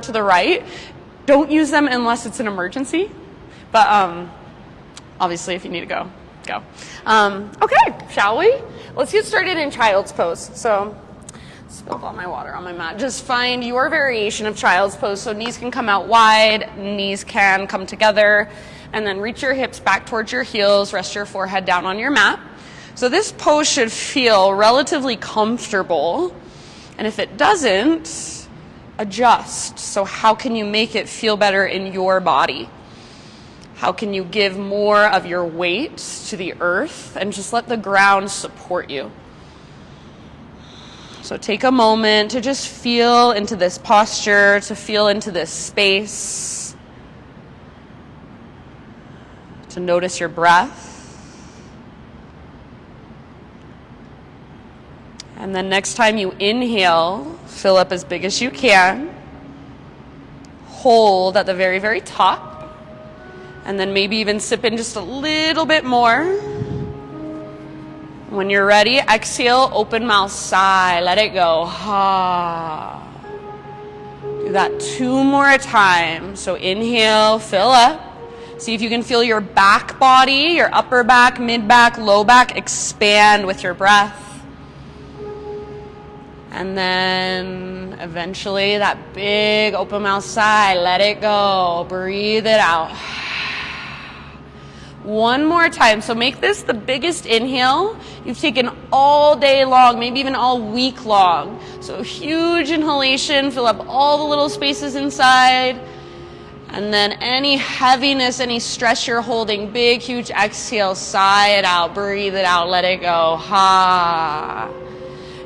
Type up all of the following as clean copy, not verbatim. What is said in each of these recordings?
to the right. Don't use them unless it's an emergency, but obviously if you need to go, go. Okay, shall we? Let's get started in child's pose. So, spilled all my water on my mat. Just find your variation of child's pose. So knees can come out wide, knees can come together, and then reach your hips back towards your heels, rest your forehead down on your mat. So this pose should feel relatively comfortable, and if it doesn't, adjust. So how can you make it feel better in your body? How can you give more of your weight to the earth and just let the ground support you? So take a moment to just feel into this posture, to feel into this space, to notice your breath. And then next time you inhale, fill up as big as you can. Hold at the very, very top. And then maybe even sip in just a little bit more. When you're ready, exhale, open mouth, sigh, let it go. Ha. Do that 2 more times. So inhale, fill up. See if you can feel your back body, your upper back, mid back, low back expand with your breath. And then eventually that big open mouth sigh, let it go. Breathe it out. 1 more time. So make this the biggest inhale you've taken all day long, maybe even all week long. So huge inhalation, fill up all the little spaces inside. And then any heaviness, any stress you're holding, big, huge exhale, sigh it out, breathe it out, let it go. Ha.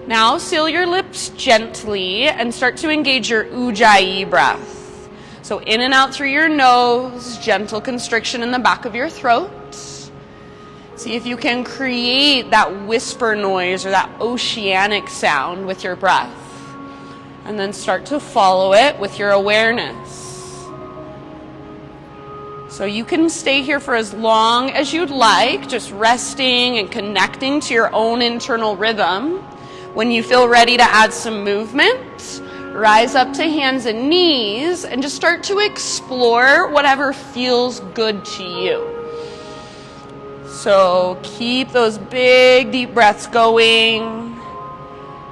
Now seal your lips gently and start to engage your Ujjayi breath. So in and out through your nose, gentle constriction in the back of your throat. See if you can create that whisper noise or that oceanic sound with your breath. And then start to follow it with your awareness. So you can stay here for as long as you'd like, just resting and connecting to your own internal rhythm. When you feel ready to add some movement, rise up to hands and knees and just start to explore whatever feels good to you. So keep those big deep breaths going.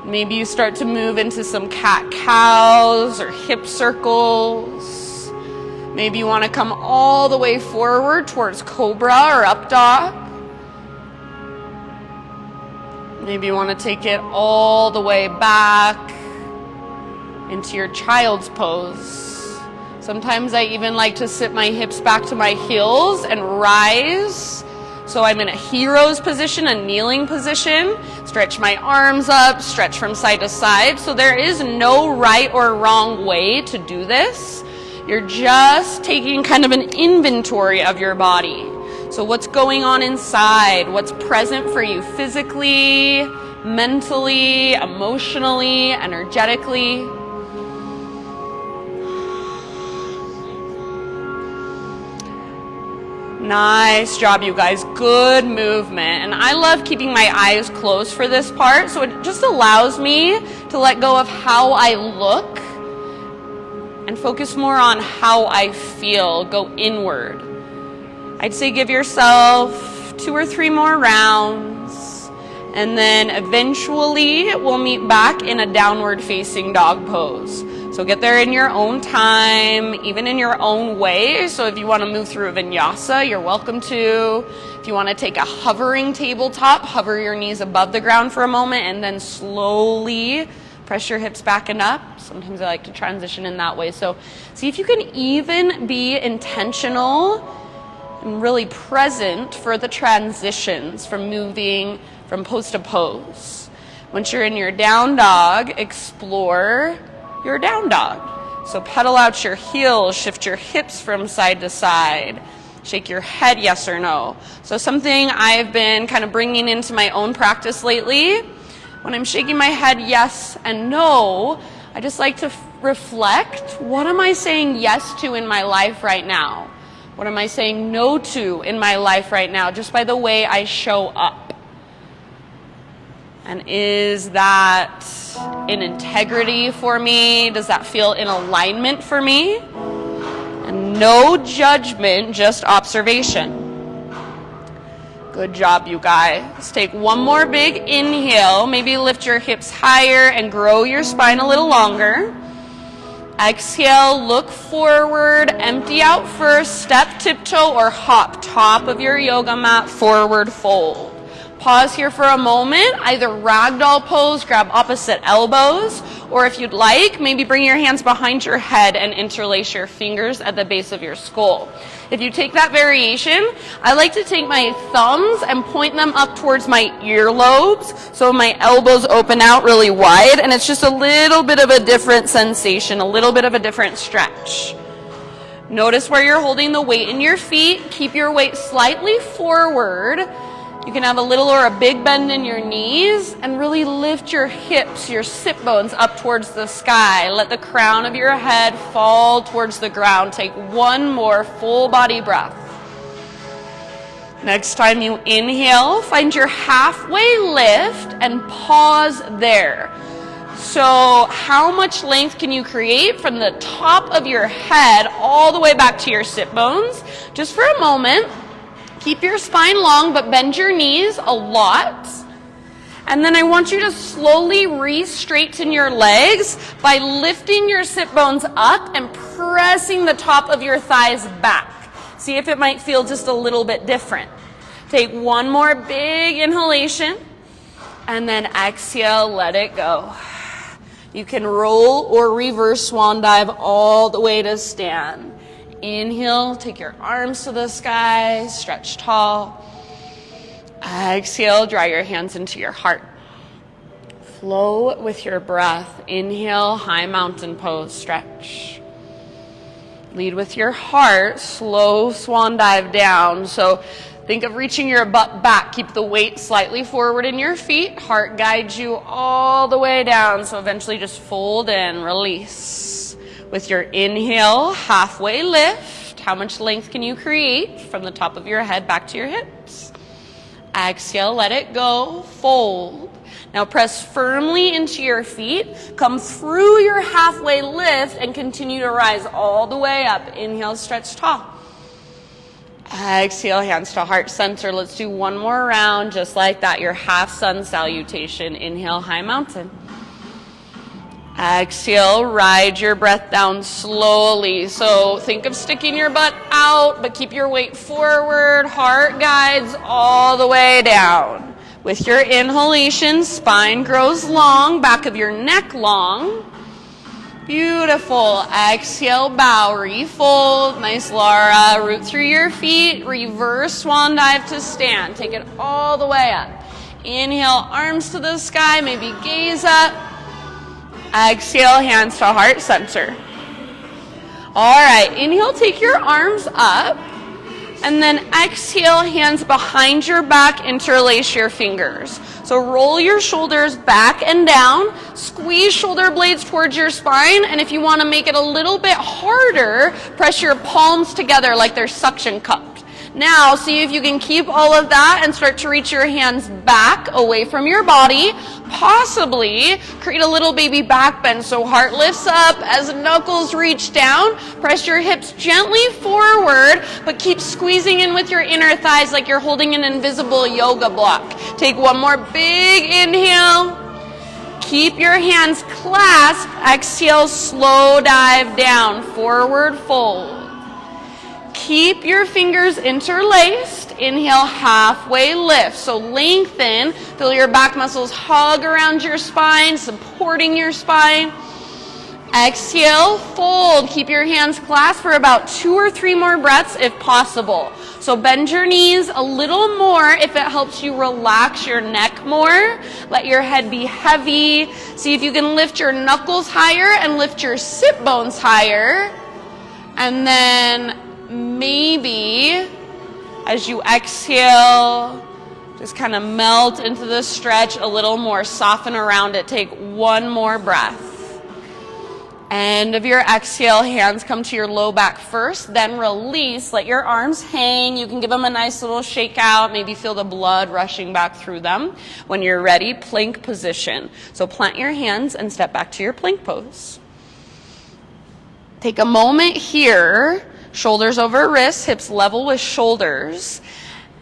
Maybe you start to move into some cat-cows or hip circles. Maybe you want to come all the way forward towards cobra or up dog. Maybe you want to take it all the way back into your child's pose. Sometimes I even like to sit my hips back to my heels and rise. So I'm in a hero's position, a kneeling position. Stretch my arms up, stretch from side to side. So there is no right or wrong way to do this. You're just taking kind of an inventory of your body. So what's going on inside? What's present for you physically, mentally, emotionally, energetically? Nice job, you guys. Good movement. And I love keeping my eyes closed for this part. So it just allows me to let go of how I look and focus more on how I feel. Go inward. I'd say give yourself 2 or 3 more rounds, and then eventually we'll meet back in a downward facing dog pose. So get there in your own time, even in your own way. So if you want to move through a vinyasa, you're welcome to. If you want to take a hovering tabletop, hover your knees above the ground for a moment, and then slowly press your hips back and up. Sometimes I like to transition in that way. So see if you can even be intentional and really present for the transitions from moving from pose to pose. Once you're in your down dog, explore your down dog. So pedal out your heels, shift your hips from side to side, shake your head yes or no. So something I've been kind of bringing into my own practice lately, when I'm shaking my head yes and no, I just like to reflect, what am I saying yes to in my life right now? What am I saying no to in my life right now, just by the way I show up? And is that in integrity for me? Does that feel in alignment for me? And no judgment, just observation. Good job, you guys. Let's take one more big inhale. Maybe lift your hips higher and grow your spine a little longer. Exhale, look forward, empty out first, step, tiptoe, or hop, top of your yoga mat, forward fold. Pause here for a moment, either ragdoll pose, grab opposite elbows, or if you'd like, maybe bring your hands behind your head and interlace your fingers at the base of your skull. If you take that variation, I like to take my thumbs and point them up towards my earlobes, so my elbows open out really wide, and it's just a little bit of a different sensation, a little bit of a different stretch. Notice where you're holding the weight in your feet. Keep your weight slightly forward. You can have a little or a big bend in your knees, and really lift your hips, your sit bones up towards the sky. Let the crown of your head fall towards the ground. Take one more full body breath. Next time you inhale, find your halfway lift and pause there. So how much length can you create from the top of your head all the way back to your sit bones? Just for a moment. Keep your spine long, but bend your knees a lot. And then I want you to slowly re-straighten your legs by lifting your sit bones up and pressing the top of your thighs back. See if it might feel just a little bit different. Take one more big inhalation, and then exhale, let it go. You can roll or reverse swan dive all the way to stand. Inhale, take your arms to the sky, stretch tall. Exhale, draw your hands into your heart. Flow with your breath. Inhale, high mountain pose, stretch. Lead with your heart, slow swan dive down. So think of reaching your butt back. Keep the weight slightly forward in your feet. Heart guides you all the way down. So eventually just fold in, release. With your inhale, halfway lift. How much length can you create from the top of your head back to your hips? Exhale, let it go, fold. Now press firmly into your feet. Come through your halfway lift and continue to rise all the way up. Inhale, stretch tall. Exhale, hands to heart center. Let's do one more round just like that. Your half sun salutation. Inhale, high mountain. Exhale, ride your breath down slowly. So think of sticking your butt out, but keep your weight forward. Heart guides all the way down. With your inhalation, spine grows long, back of your neck long. Beautiful. Exhale, bow, refold. Nice, Laura. Root through your feet. Reverse swan dive to stand. Take it all the way up. Inhale, arms to the sky, maybe gaze up. Exhale, hands to heart center. All right, inhale, take your arms up. And then exhale, hands behind your back, interlace your fingers. So roll your shoulders back and down, squeeze shoulder blades towards your spine, and if you want to make it a little bit harder, press your palms together like they're suction cupped. Now, see if you can keep all of that and start to reach your hands back away from your body. Possibly create a little baby back bend so heart lifts up as knuckles reach down. Press your hips gently forward, but keep squeezing in with your inner thighs like you're holding an invisible yoga block. Take one more big inhale. Keep your hands clasped. Exhale, slow dive down, forward fold. Keep your fingers interlaced. Inhale, halfway lift. So lengthen, feel your back muscles hug around your spine, supporting your spine. Exhale, fold. Keep your hands clasped for about 2 or 3 more breaths if possible. So bend your knees a little more if it helps you relax your neck more. Let your head be heavy. See if you can lift your knuckles higher and lift your sit bones higher. And then maybe as you exhale, just kind of melt into the stretch a little more, soften around it. Take one more breath. End of your exhale, hands come to your low back first, then release, let your arms hang. You can give them a nice little shake out, maybe feel the blood rushing back through them. When you're ready, plank position. So plant your hands and step back to your plank pose. Take a moment here, shoulders over wrists, hips level with shoulders.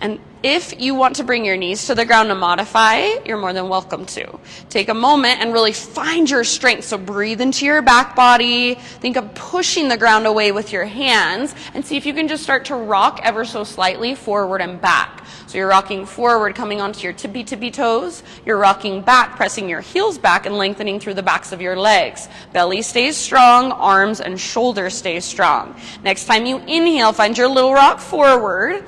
And if you want to bring your knees to the ground to modify, you're more than welcome to. Take a moment and really find your strength. So breathe into your back body. Think of pushing the ground away with your hands and see if you can just start to rock ever so slightly forward and back. So you're rocking forward, coming onto your tippy toes. You're rocking back, pressing your heels back and lengthening through the backs of your legs. Belly stays strong, arms and shoulders stay strong. Next time you inhale, find your little rock forward.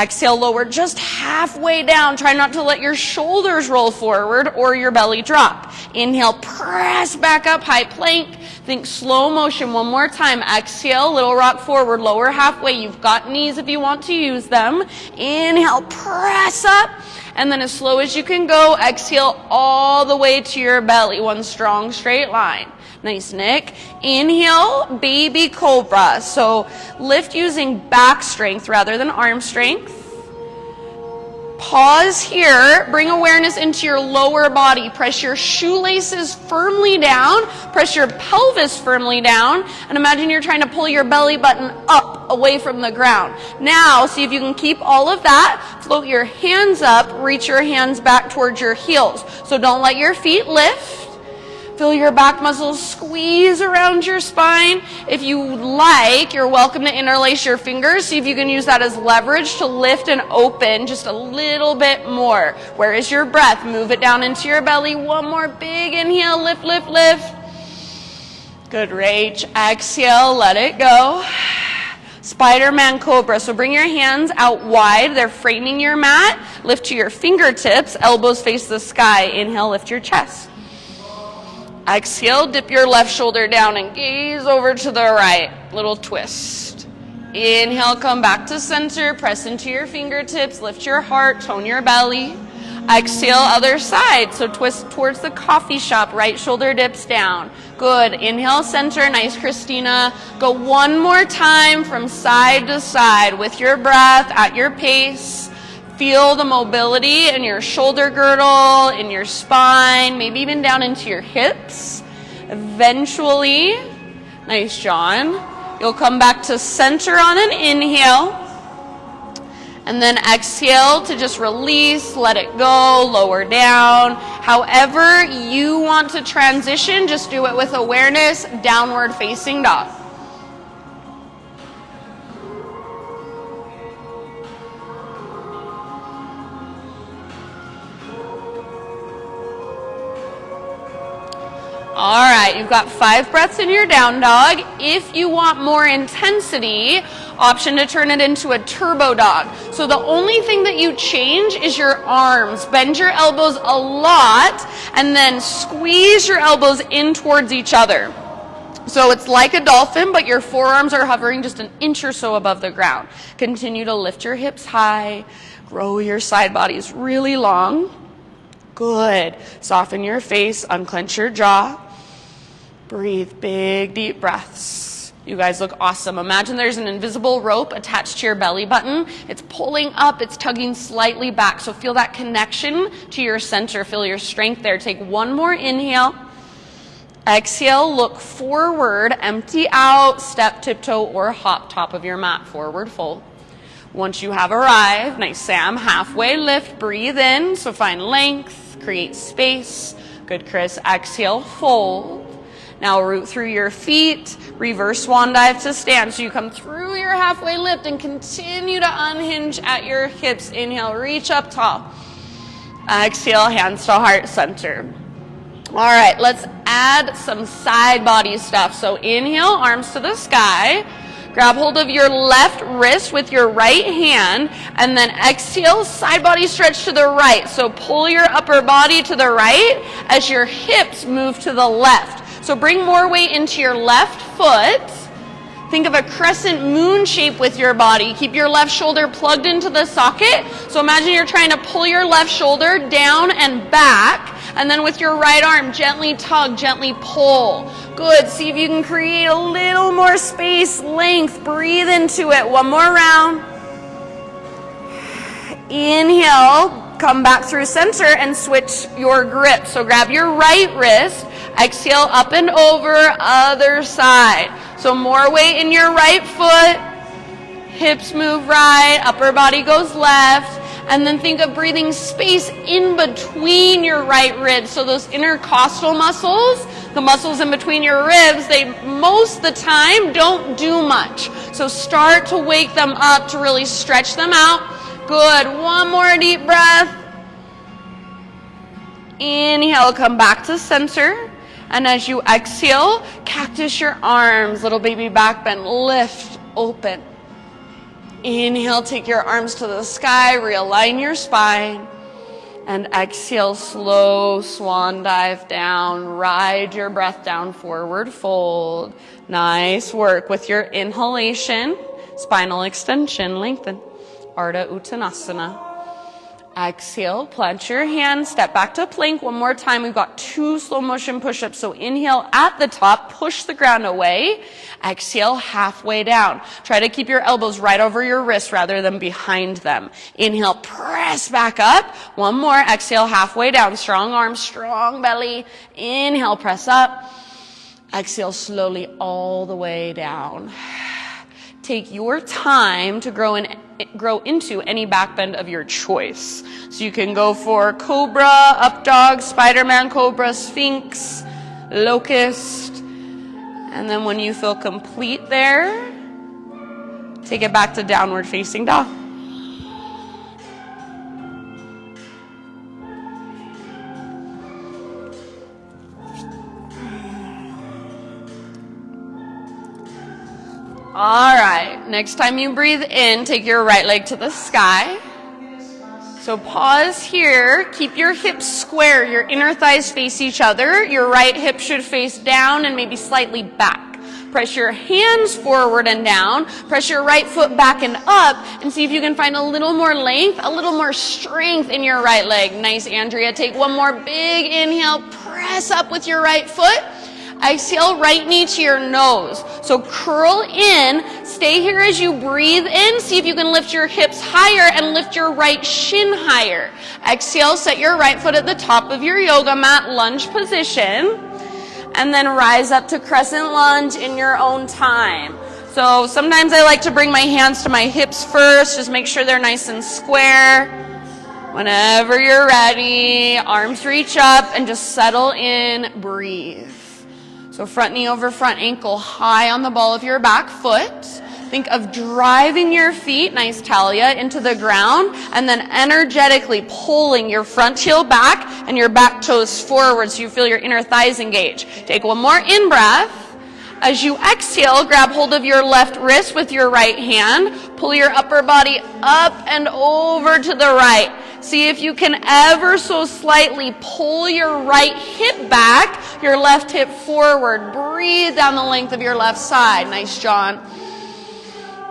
Exhale, lower just halfway down. Try not to let your shoulders roll forward or your belly drop. Inhale, press back up, high plank. Think slow motion one more time. Exhale, little rock forward, lower halfway. You've got knees if you want to use them. Inhale, press up. And then as slow as you can go, exhale all the way to your belly. One strong straight line. Nice, Nick. Inhale, baby cobra. So lift using back strength rather than arm strength. Pause here. Bring awareness into your lower body. Press your shoelaces firmly down. Press your pelvis firmly down. And imagine you're trying to pull your belly button up away from the ground. Now, see if you can keep all of that. Float your hands up. Reach your hands back towards your heels. So don't let your feet lift. Feel your back muscles squeeze around your spine. If you like, you're welcome to interlace your fingers. See if you can use that as leverage to lift and open just a little bit more. Where is your breath? Move it down into your belly. One more big inhale. Lift, lift, lift. Good, Rach. Exhale, let it go. Spider-Man Cobra. So bring your hands out wide. They're framing your mat. Lift to your fingertips. Elbows face the sky. Inhale, lift your chest. Exhale, dip your left shoulder down and gaze over to the right. Little twist. Inhale, come back to center. Press into your fingertips. Lift your heart. Tone your belly. Exhale, other side. So twist towards the coffee shop. Right shoulder dips down. Good. Inhale, center. Nice, Christina. Go one more time from side to side with your breath at your pace. Feel the mobility in your shoulder girdle, in your spine, maybe even down into your hips. Eventually, nice, John, you'll come back to center on an inhale. And then exhale to just release, let it go, lower down. However you want to transition, just do it with awareness, downward facing dog. All right, you've got 5 breaths in your down dog. If you want more intensity, option to turn it into a turbo dog. So the only thing that you change is your arms. Bend your elbows a lot and then squeeze your elbows in towards each other. So it's like a dolphin, but your forearms are hovering just an inch or so above the ground. Continue to lift your hips high, grow your side bodies really long. Good. Soften your face, unclench your jaw. Breathe big, deep breaths. You guys look awesome. Imagine there's an invisible rope attached to your belly button. It's pulling up, it's tugging slightly back. So feel that connection to your center. Feel your strength there. Take one more inhale. Exhale, look forward, empty out, step, tiptoe, or hop top of your mat. Forward fold. Once you have arrived, nice Sam, halfway lift, breathe in. So find length, create space. Good, Chris. Exhale, fold. Now root through your feet, reverse swan dive to stand. So you come through your halfway lift and continue to unhinge at your hips. Inhale, reach up tall. Exhale, hands to heart center. All right, let's add some side body stuff. So inhale, arms to the sky. Grab hold of your left wrist with your right hand, and then exhale, side body stretch to the right. So pull your upper body to the right as your hips move to the left. So bring more weight into your left foot. Think of a crescent moon shape with your body. Keep your left shoulder plugged into the socket. So imagine you're trying to pull your left shoulder down and back. And then with your right arm, gently tug, gently pull. Good. See if you can create a little more space, length. Breathe into it. One more round. Inhale, come back through center and switch your grip. So grab your right wrist, exhale up and over, other side. So more weight in your right foot, hips move right, upper body goes left, and then think of breathing space in between your right ribs. So those intercostal muscles, the muscles in between your ribs, they most of the time don't do much. So start to wake them up to really stretch them out. Good. One more deep breath. Inhale, come back to center. And as you exhale, cactus your arms, little baby back bend, lift, open. Inhale, take your arms to the sky, realign your spine. And exhale, slow swan dive down. Ride your breath down, forward fold. Nice work with your inhalation, spinal extension, lengthen. Ardha Uttanasana. Exhale, plant your hands, step back to plank. One more time. We've got 2 slow motion push-ups. So inhale at the top, push the ground away. Exhale, halfway down. Try to keep your elbows right over your wrists rather than behind them. Inhale, press back up. One more. Exhale, halfway down. Strong arms, strong belly. Inhale, press up. Exhale, slowly all the way down. Take your time to grow into any back bend of your choice. So you can go for cobra, up dog, Spider-Man, cobra, sphinx, locust. And then when you feel complete there, take it back to downward facing dog. All right, next time you breathe in, take your right leg to the sky. So pause here, keep your hips square, your inner thighs face each other. Your right hip should face down and maybe slightly back. Press your hands forward and down. Press your right foot back and up and see if you can find a little more length, a little more strength in your right leg. Nice, Andrea. Take one more big inhale, press up with your right foot. Exhale, right knee to your nose. So curl in, stay here as you breathe in. See if you can lift your hips higher and lift your right shin higher. Exhale, set your right foot at the top of your yoga mat, lunge position. And then rise up to crescent lunge in your own time. So sometimes I like to bring my hands to my hips first. Just make sure they're nice and square. Whenever you're ready, arms reach up and just settle in, breathe. So front knee over front ankle, high on the ball of your back foot. Think of driving your feet, nice Talia, into the ground, and then energetically pulling your front heel back and your back toes forward so you feel your inner thighs engage. Take one more in-breath. As you exhale, grab hold of your left wrist with your right hand. Pull your upper body up and over to the right. See if you can ever so slightly pull your right hip back, your left hip forward. Breathe down the length of your left side. Nice, John.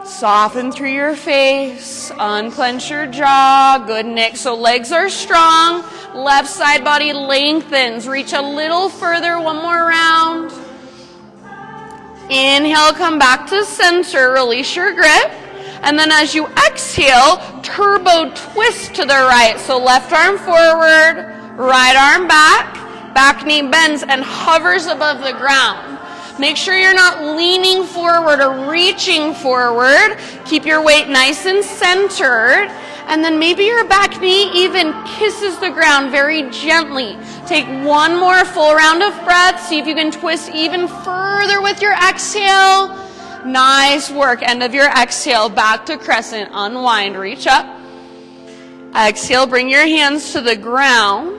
Soften through your face. Unclench your jaw. Good, Nick. So legs are strong. Left side body lengthens. Reach a little further. One more round. Inhale, come back to center. Release your grip. And then as you exhale, turbo twist to the right. So left arm forward, right arm back, back knee bends and hovers above the ground. Make sure you're not leaning forward or reaching forward. Keep your weight nice and centered. And then maybe your back knee even kisses the ground very gently. Take one more full round of breath. See if you can twist even further with your exhale. Nice work. End of your exhale, back to crescent. Unwind, reach up. Exhale, bring your hands to the ground.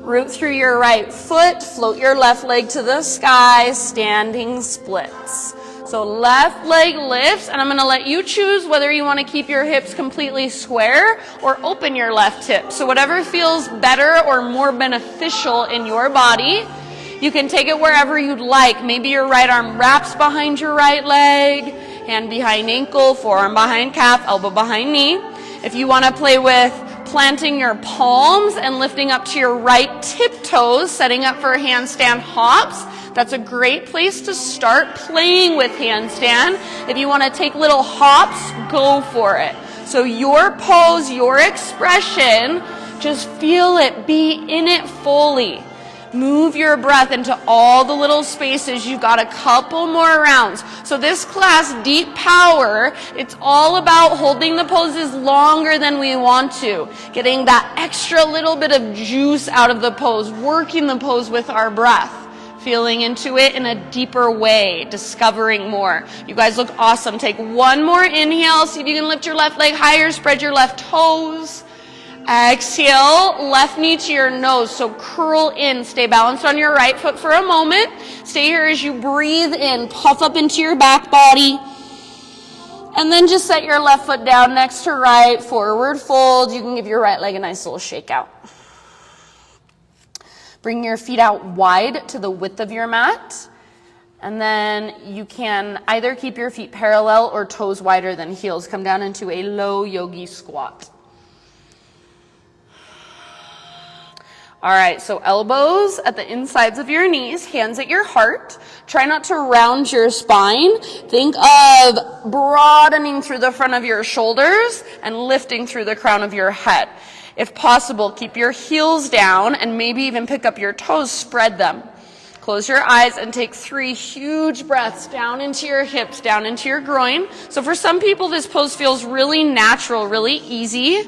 Root through your right foot. Float your left leg to the sky. Standing splits. So left leg lifts, and I'm going to let you choose whether you want to keep your hips completely square or open your left hip. So whatever feels better or more beneficial in your body. You can take it wherever you'd like. Maybe your right arm wraps behind your right leg, hand behind ankle, forearm behind calf, elbow behind knee. If you want to play with planting your palms and lifting up to your right tiptoes, setting up for handstand hops. That's a great place to start playing with handstand. If you want to take little hops, go for it. So your pose, your expression, just feel it, be in it fully. Move your breath into all the little spaces. You've got a couple more rounds. So this class, Deep Power, it's all about holding the poses longer than we want to. Getting that extra little bit of juice out of the pose. Working the pose with our breath. Feeling into it in a deeper way. Discovering more. You guys look awesome. Take one more inhale. See if you can lift your left leg higher. Spread your left toes. Exhale, left knee to your nose, so curl in. Stay balanced on your right foot for a moment. Stay here as you breathe in, puff up into your back body. And then just set your left foot down next to right, forward fold. You can give your right leg a nice little shake out. Bring your feet out wide to the width of your mat. And then you can either keep your feet parallel or toes wider than heels. Come down into a low yogi squat. All right, so elbows at the insides of your knees, hands at your heart. Try not to round your spine. Think of broadening through the front of your shoulders and lifting through the crown of your head. If possible, keep your heels down and maybe even pick up your toes, spread them. Close your eyes and take 3 huge breaths down into your hips, down into your groin. So for some people, this pose feels really natural, really easy.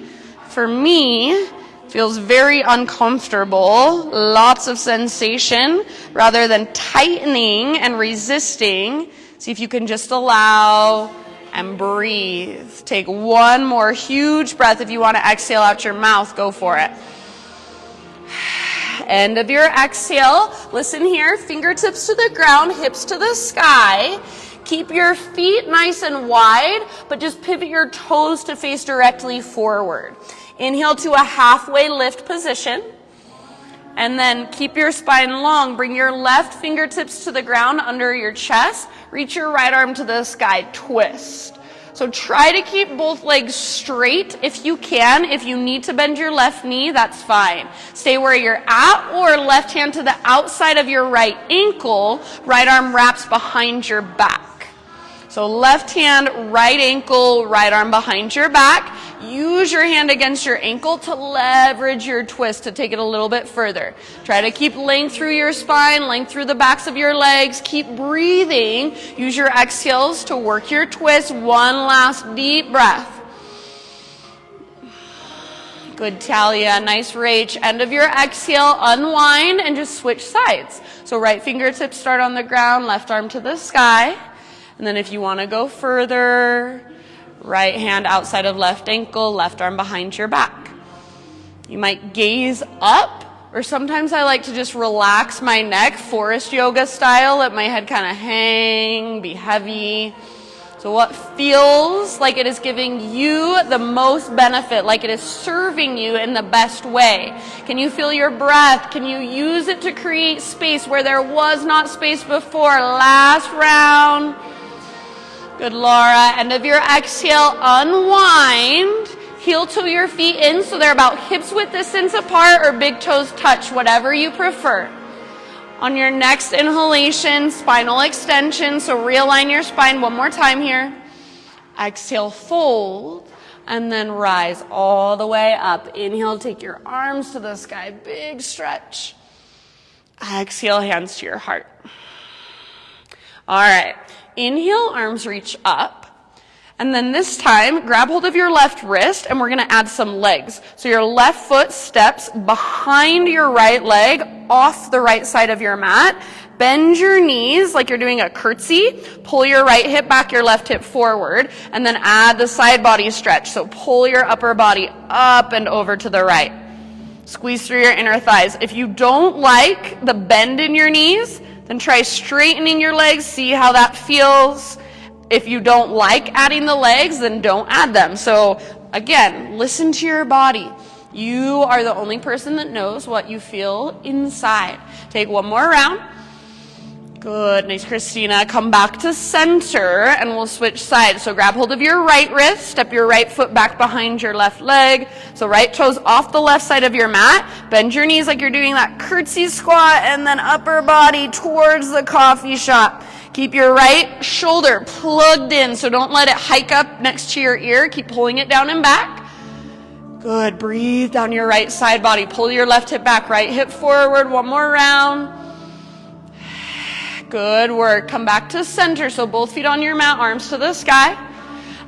For me, feels very uncomfortable, lots of sensation. Rather than tightening and resisting, see if you can just allow and breathe. Take one more huge breath. If you want to exhale out your mouth, go for it. End of your exhale. Listen here, fingertips to the ground, hips to the sky. Keep your feet nice and wide, but just pivot your toes to face directly forward. Inhale to a halfway lift position. And then keep your spine long. Bring your left fingertips to the ground under your chest. Reach your right arm to the sky. Twist. So try to keep both legs straight if you can. If you need to bend your left knee, that's fine. Stay where you're at, or left hand to the outside of your right ankle. Right arm wraps behind your back. So left hand, right ankle, right arm behind your back. Use your hand against your ankle to leverage your twist to take it a little bit further. Try to keep length through your spine, length through the backs of your legs. Keep breathing. Use your exhales to work your twist. One last deep breath. Good, Talia. Nice reach. End of your exhale, unwind and just switch sides. So right fingertips start on the ground, left arm to the sky. And then if you want to go further, right hand outside of left ankle, left arm behind your back. You might gaze up, or sometimes I like to just relax my neck, forest yoga style, let my head kind of hang, be heavy. So what feels like it is giving you the most benefit, like it is serving you in the best way? Can you feel your breath? Can you use it to create space where there was not space before? Last round. Good, Laura. End of your exhale, unwind. Heel toe your feet in so they're about hips width distance apart, or big toes touch, whatever you prefer. On your next inhalation, spinal extension. So realign your spine one more time here. Exhale, fold, and then rise all the way up. Inhale, take your arms to the sky, big stretch. Exhale, hands to your heart. All right. Inhale, arms reach up. And then this time, grab hold of your left wrist, and we're going to add some legs. So your left foot steps behind your right leg, off the right side of your mat. Bend your knees like you're doing a curtsy. Pull your right hip back, your left hip forward. And then add the side body stretch. So pull your upper body up and over to the right. Squeeze through your inner thighs. If you don't like the bend in your knees, then try straightening your legs, see how that feels. If you don't like adding the legs, then don't add them. So again, listen to your body. You are the only person that knows what you feel inside. Take one more round. Good, nice, Christina. Come back to center and we'll switch sides. So grab hold of your right wrist, step your right foot back behind your left leg. So right toes off the left side of your mat. Bend your knees like you're doing that curtsy squat, and then upper body towards the coffee shop. Keep your right shoulder plugged in, so don't let it hike up next to your ear. Keep pulling it down and back. Good, breathe down your right side body. Pull your left hip back, right hip forward. One more round. Good work. Come back to center. So both feet on your mat, arms to the sky.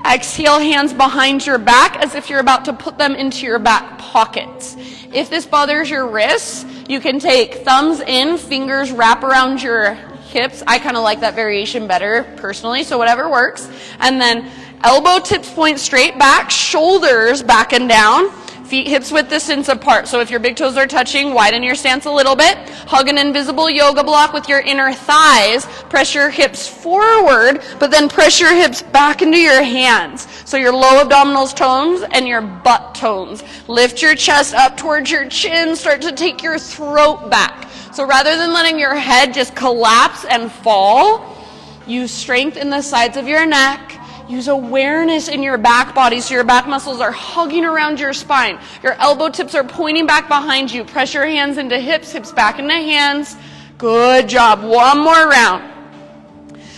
Exhale, hands behind your back as if you're about to put them into your back pockets. If this bothers your wrists, you can take thumbs in, fingers wrap around your hips. I kind of like that variation better personally, so whatever works. And then elbow tips point straight back, shoulders back and down. Feet hips width distance apart. So if your big toes are touching, widen your stance a little bit. Hug an invisible yoga block with your inner thighs. Press your hips forward, but then press your hips back into your hands. So your low abdominals tones and your butt tones. Lift your chest up towards your chin. Start to take your throat back. So rather than letting your head just collapse and fall, use strength in the sides of your neck. Use awareness in your back body so your back muscles are hugging around your spine. Your elbow tips are pointing back behind you. Press your hands into hips, hips back into hands. Good job. One more round.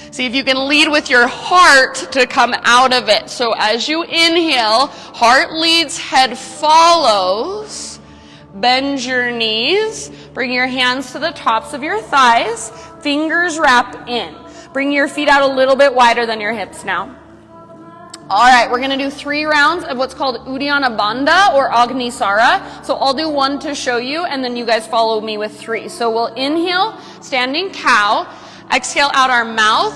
See if you can lead with your heart to come out of it. So as you inhale, heart leads, head follows. Bend your knees. Bring your hands to the tops of your thighs. Fingers wrap in. Bring your feet out a little bit wider than your hips now. All right, we're going to do 3 rounds of what's called Uddiyana Bandha or Agnisara. So I'll do 1 to show you, and then you guys follow me with 3. So we'll inhale, standing cow. Exhale out our mouth.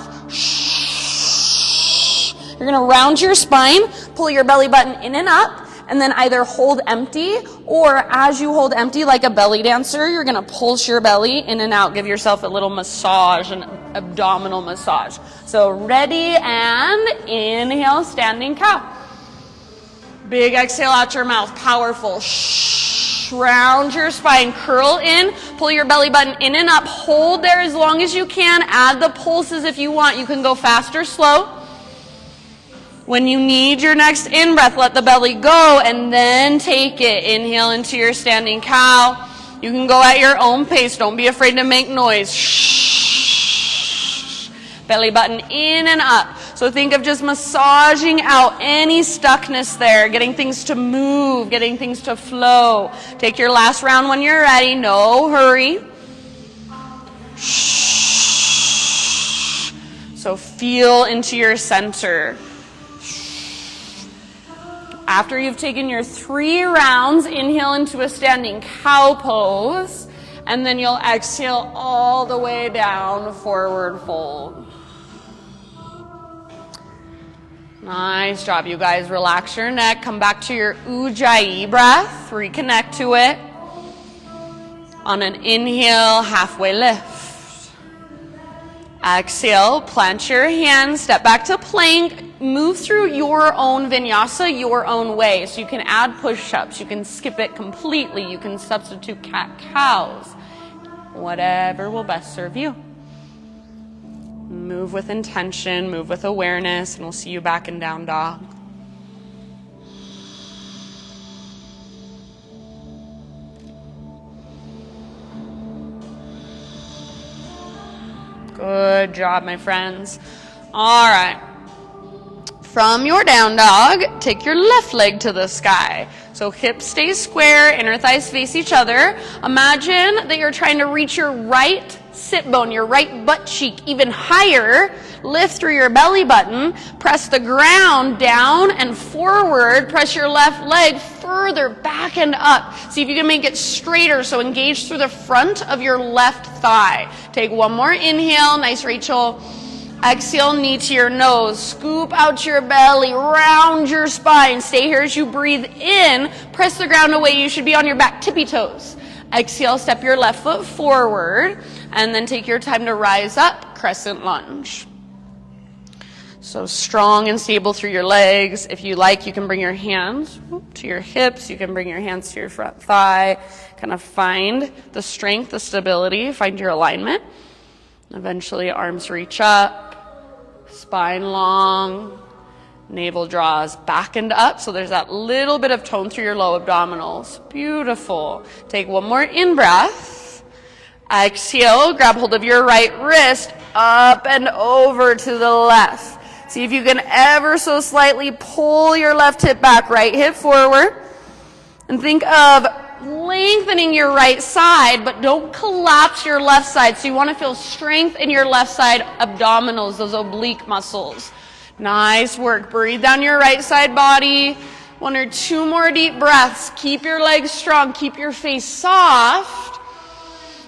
You're going to round your spine, pull your belly button in and up, and then either hold empty, or as you hold empty like a belly dancer, you're going to pulse your belly in and out. Give yourself a little massage, an abdominal massage. So ready, and inhale, standing cow. Big exhale out your mouth, powerful. Round your spine, curl in, pull your belly button in and up, hold there as long as you can. Add the pulses if you want. You can go fast or slow. When you need your next in-breath, let the belly go and then take it. Inhale into your standing cow. You can go at your own pace. Don't be afraid to make noise. Belly button in and up. So think of just massaging out any stuckness there, getting things to move, getting things to flow. Take your last round when you're ready. No hurry. So feel into your center. After you've taken your 3 rounds, inhale into a standing cow pose, and then you'll exhale all the way down, forward fold. Nice job, you guys. Relax your neck. Come back to your Ujjayi breath. Reconnect to it. On an inhale, halfway lift. Exhale, plant your hands, step back to plank. Move through your own vinyasa, your own way. So you can add push-ups. You can skip it completely. You can substitute cat-cows. Whatever will best serve you. Move with intention, move with awareness, and we'll see you back in down dog. Good job, my friends. All right. From your down dog, take your left leg to the sky. So hips stay square, inner thighs face each other. Imagine that you're trying to reach your right sit bone, your right butt cheek even higher. Lift through your belly button. Press the ground down and forward. Press your left leg further back and up. See if you can make it straighter. So engage through the front of your left thigh. Take one more inhale. Nice, Rachel. Exhale, knee to your nose. Scoop out your belly. Round your spine. Stay here as you breathe in. Press the ground away. You should be on your back tippy toes. Exhale, step your left foot forward. And then take your time to rise up. Crescent lunge. So strong and stable through your legs. If you like, you can bring your hands to your hips. You can bring your hands to your front thigh. Kind of find the strength, the stability. Find your alignment. Eventually, arms reach up, spine long, navel draws back and up, so there's that little bit of tone through your low abdominals. Beautiful. Take one more in-breath. Exhale, grab hold of your right wrist, up and over to the left. See if you can ever so slightly pull your left hip back, right hip forward. And think of lengthening your right side, but don't collapse your left side. So you want to feel strength in your left side abdominals, those oblique muscles. Nice work. Breathe down your right side body. 1 or 2 more deep breaths. Keep your legs strong. Keep your face soft.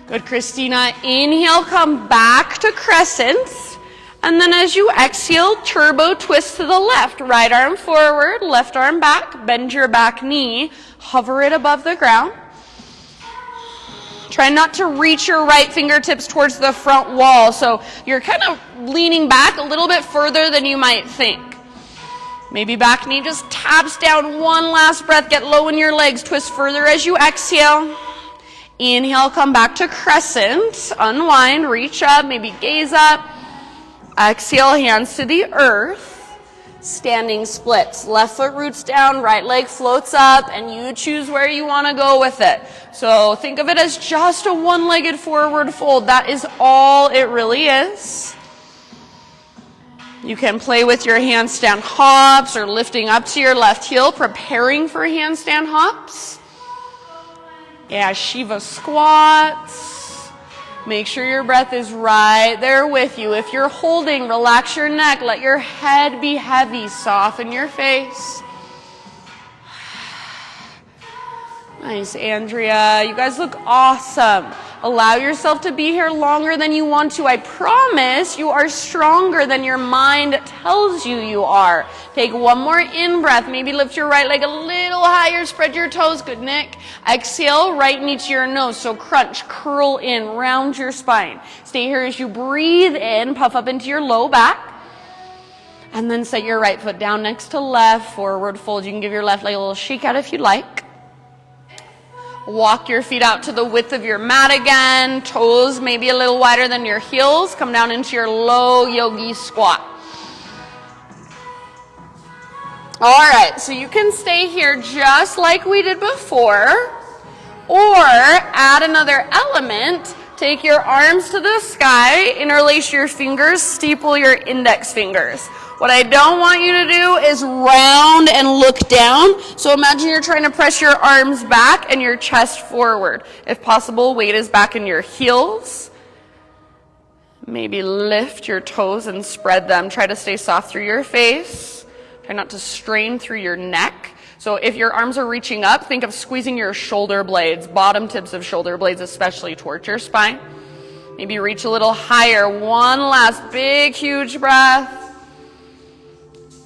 Good, Christina. Inhale, come back to crescent. And then as you exhale, turbo twist to the left. Right arm forward, left arm back. Bend your back knee. Hover it above the ground. Try not to reach your right fingertips towards the front wall. So you're kind of leaning back a little bit further than you might think. Maybe back knee just taps down. One last breath. Get low in your legs. Twist further as you exhale. Inhale, come back to crescent. Unwind, reach up, maybe gaze up. Exhale, hands to the earth. Standing splits. Left foot roots down, right leg floats up, and you choose where you want to go with it. So think of it as just a one-legged forward fold. That is all it really is. You can play with your handstand hops or lifting up to your left heel, preparing for handstand hops. Yeah, Shiva squats. Make sure your breath is right there with you. If you're holding, relax your neck. Let your head be heavy. Soften your face. Nice, Andrea. You guys look awesome. Allow yourself to be here longer than you want to. I promise you are stronger than your mind tells you you are. Take one more in-breath. Maybe lift your right leg a little higher. Spread your toes. Good, Nick. Exhale, right knee to your nose. So crunch, curl in, round your spine. Stay here as you breathe in. Puff up into your low back. And then set your right foot down next to left. Forward fold. You can give your left leg a little shake out if you'd like. Walk your feet out to the width of your mat again. Toes maybe a little wider than your heels. Come down into your low yogi squat. All right, so you can stay here just like we did before, or add another element. Take your arms to the sky, interlace your fingers, steeple your index fingers. What I don't want you to do is round and look down. So imagine you're trying to press your arms back and your chest forward. If possible, weight is back in your heels. Maybe lift your toes and spread them. Try to stay soft through your face. Try not to strain through your neck. So if your arms are reaching up, think of squeezing your shoulder blades, bottom tips of shoulder blades especially, towards your spine. Maybe reach a little higher. One last big, huge breath.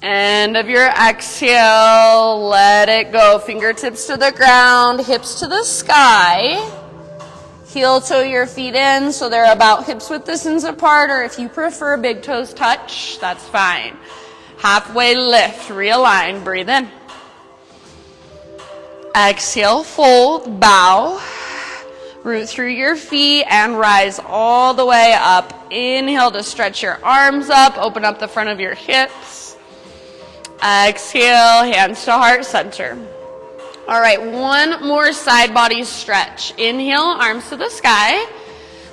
End of your exhale, let it go. Fingertips to the ground, hips to the sky. Heel toe your feet in so they're about hips width distance apart, or if you prefer big toes touch, that's fine. Halfway lift, realign, breathe in. Exhale, fold, bow. Root through your feet and rise all the way up. Inhale to stretch your arms up, open up the front of your hips. Exhale, hands to heart center. All right, one more side body stretch. Inhale, arms to the sky.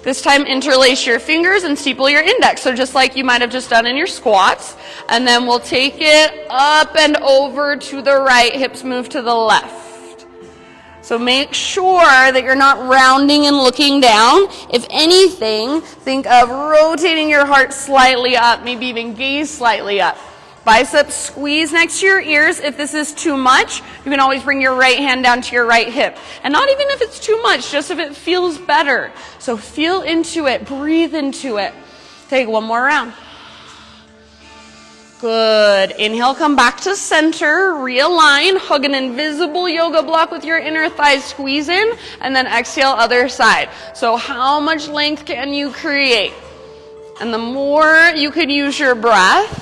This time interlace your fingers and steeple your index. So just like you might have just done in your squats. And then we'll take it up and over to the right. Hips move to the left. So make sure that you're not rounding and looking down. If anything, think of rotating your heart slightly up, maybe even gaze slightly up. Biceps squeeze next to your ears. If this is too much, you can always bring your right hand down to your right hip. And not even if it's too much, just if it feels better. So feel into it, breathe into it. Take one more round. Good. Inhale, come back to center, realign, hug an invisible yoga block with your inner thighs, squeeze in, and then exhale, other side. So how much length can you create? And the more you can use your breath,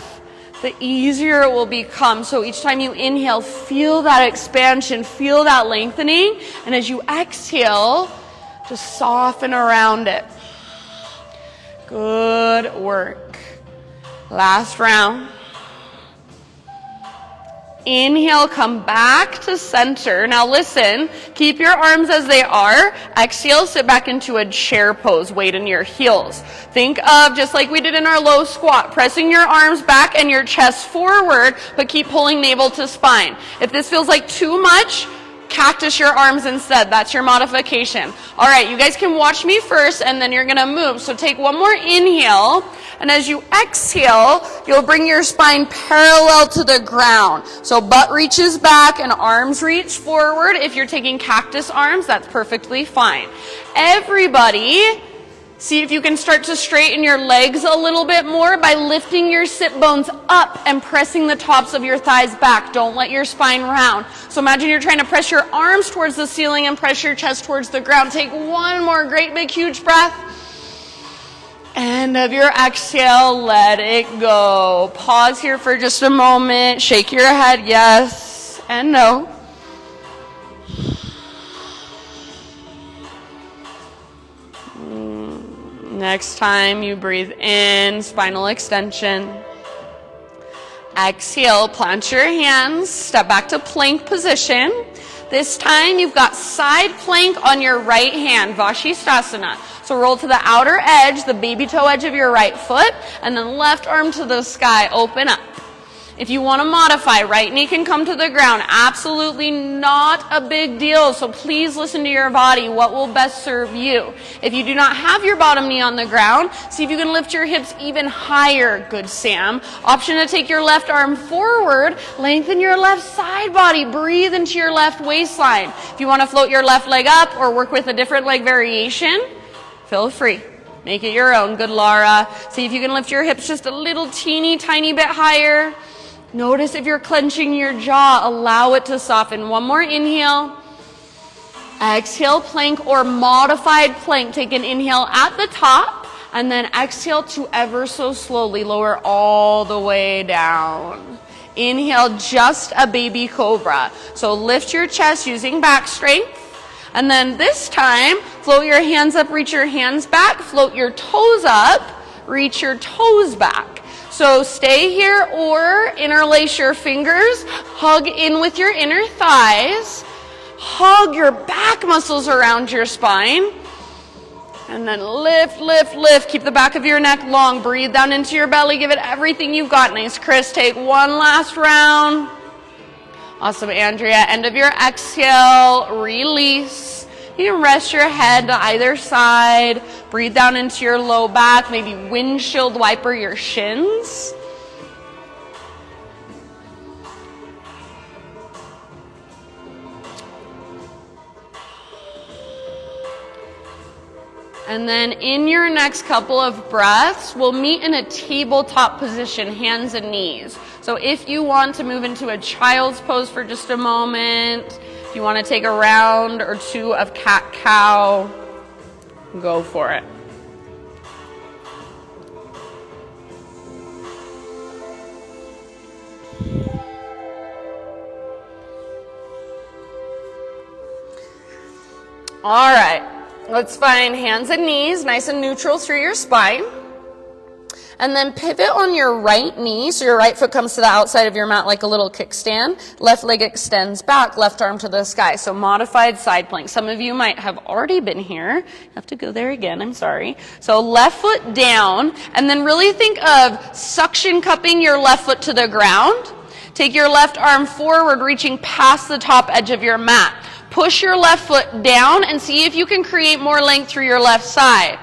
the easier it will become. So each time you inhale, feel that expansion, feel that lengthening. And as you exhale, just soften around it. Good work. Last round. Inhale, come back to center. Now listen, keep your arms as they are. Exhale, sit back into a chair pose, weight in your heels. Think of, just like we did in our low squat, pressing your arms back and your chest forward, but keep pulling navel to spine. If this feels like too much, cactus your arms instead. That's your modification. All right, you guys can watch me first and then you're gonna move. So take one more inhale, and as you exhale, you'll bring your spine parallel to the ground. So butt reaches back and arms reach forward. If you're taking cactus arms, that's perfectly fine. Everybody, see if you can start to straighten your legs a little bit more by lifting your sit bones up and pressing the tops of your thighs back. Don't let your spine round. So imagine you're trying to press your arms towards the ceiling and press your chest towards the ground. Take one more great big huge breath. End of your exhale, let it go. Pause here for just a moment. Shake your head yes and no. Next time you breathe in, spinal extension. Exhale, plant your hands, step back to plank position. This time you've got side plank on your right hand, Vashisthasana. So roll to the outer edge, the baby toe edge of your right foot, and then left arm to the sky, open up. If you want to modify, right knee can come to the ground. Absolutely not a big deal. So please listen to your body. What will best serve you? If you do not have your bottom knee on the ground, see if you can lift your hips even higher. Good, Sam. Option to take your left arm forward. Lengthen your left side body. Breathe into your left waistline. If you want to float your left leg up or work with a different leg variation, feel free. Make it your own. Good, Laura. See if you can lift your hips just a little teeny tiny bit higher. Notice if you're clenching your jaw, allow it to soften. One more inhale. Exhale, plank or modified plank. Take an inhale at the top and then exhale to ever so slowly lower all the way down. Inhale, just a baby cobra. So lift your chest using back strength. And then this time, float your hands up, reach your hands back, float your toes up, reach your toes back. So stay here or interlace your fingers, hug in with your inner thighs, hug your back muscles around your spine, and then lift, lift, lift. Keep the back of your neck long. Breathe down into your belly. Give it everything you've got. Nice, Chris. Take one last round. Awesome, Andrea. End of your exhale, release. You can rest your head to either side. Breathe down into your low back. Maybe windshield wiper your shins. And then in your next couple of breaths, we'll meet in a tabletop position, hands and knees. So if you want to move into a child's pose for just a moment, if you want to take a round or two of cat-cow, go for it. All right, let's find hands and knees, nice and neutral through your spine. And then pivot on your right knee, so your right foot comes to the outside of your mat like a little kickstand. Left leg extends back, left arm to the sky. So modified side plank. Some of you might have already been here. You have to go there again, I'm sorry. So left foot down, and then really think of suction cupping your left foot to the ground. Take your left arm forward, reaching past the top edge of your mat. Push your left foot down and see if you can create more length through your left side.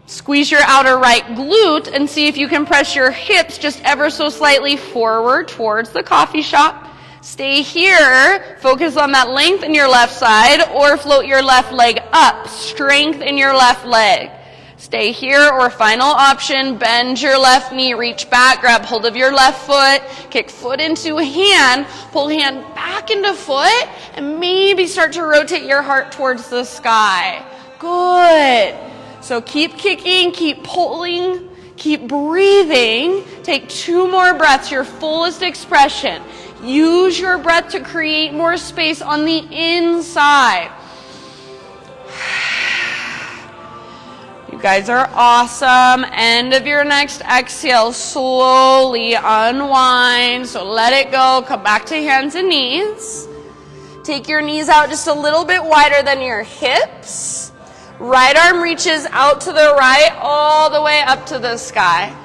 Squeeze your outer right glute and see if you can press your hips just ever so slightly forward towards the coffee shop. Stay here, focus on that length in your left side, or float your left leg up, strength in your left leg. Stay here, or final option, bend your left knee, reach back, grab hold of your left foot, kick foot into hand, pull hand back into foot, and maybe start to rotate your heart towards the sky. Good. So keep kicking, keep pulling, keep breathing. Take 2 more breaths, your fullest expression. Use your breath to create more space on the inside. You guys are awesome. End of your next exhale, slowly unwind. So let it go. Come back to hands and knees. Take your knees out just a little bit wider than your hips. Right arm reaches out to the right, all the way up to the sky.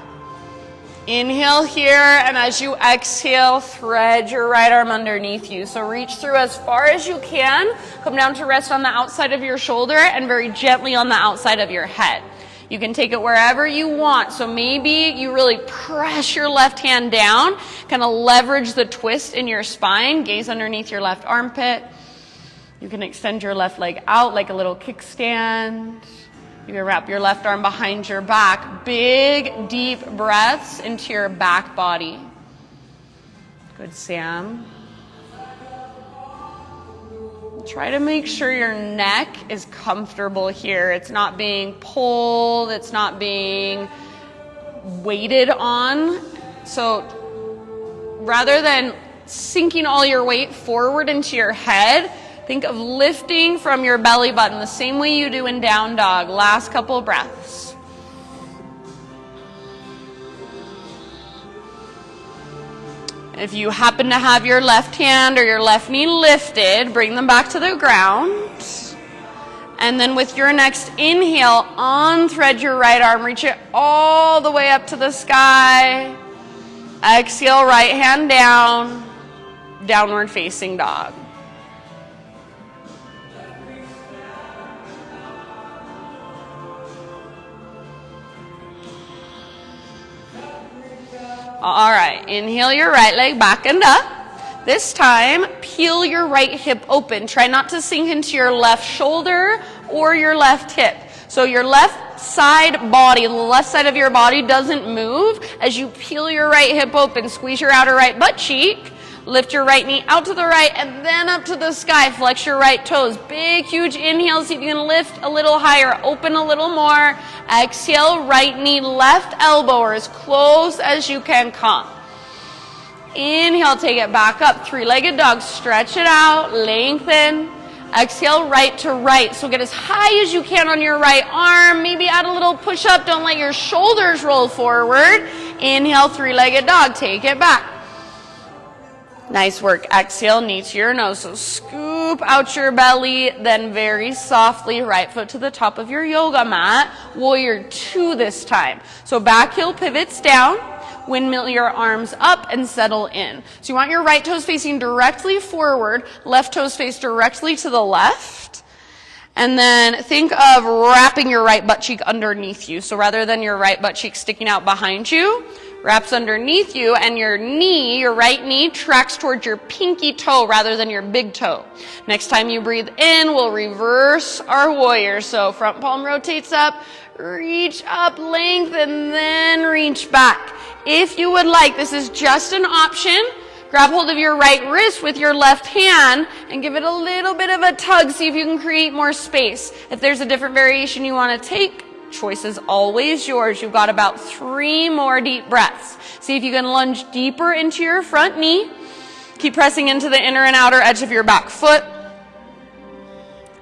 Inhale here, and as you exhale, thread your right arm underneath you. So reach through as far as you can. Come down to rest on the outside of your shoulder and very gently on the outside of your head. You can take it wherever you want. So maybe you really press your left hand down, kind of leverage the twist in your spine, gaze underneath your left armpit. You can extend your left leg out like a little kickstand. You can wrap your left arm behind your back. Big, deep breaths into your back body. Good, Sam. Try to make sure your neck is comfortable here. It's not being pulled. It's not being weighted on. So rather than sinking all your weight forward into your head, think of lifting from your belly button the same way you do in down dog. Last couple breaths. If you happen to have your left hand or your left knee lifted, bring them back to the ground. And then with your next inhale, unthread your right arm, reach it all the way up to the sky. Exhale, right hand down, downward facing dog. All right, inhale your right leg back and up. This time, peel your right hip open. Try not to sink into your left shoulder or your left hip. So your left side body, the left side of your body doesn't move. As you peel your right hip open, squeeze your outer right butt cheek. Lift your right knee out to the right and then up to the sky. Flex your right toes. Big, huge inhale. See if you can lift a little higher. Open a little more. Exhale, right knee, left elbow, or as close as you can come. Inhale, take it back up. Three-legged dog. Stretch it out. Lengthen. Exhale, right to right. So get as high as you can on your right arm. Maybe add a little push-up. Don't let your shoulders roll forward. Inhale, three-legged dog. Take it back. Nice work. Exhale, knee to your nose. So scoop out your belly, then very softly, right foot to the top of your yoga mat. Warrior 2 this time. So back heel pivots down. Windmill your arms up and settle in. So you want your right toes facing directly forward, left toes face directly to the left. And then think of wrapping your right butt cheek underneath you. So rather than your right butt cheek sticking out behind you, wraps underneath you, and your knee, your right knee, tracks towards your pinky toe rather than your big toe. Next time you breathe in, we'll reverse our warrior. So front palm rotates up, reach up, lengthen, then reach back. If you would like, this is just an option. Grab hold of your right wrist with your left hand and give it a little bit of a tug. See if you can create more space. If there's a different variation you want to take, choice is always yours. You've got about 3 more deep breaths. See if you can lunge deeper into your front knee. Keep pressing into the inner and outer edge of your back foot.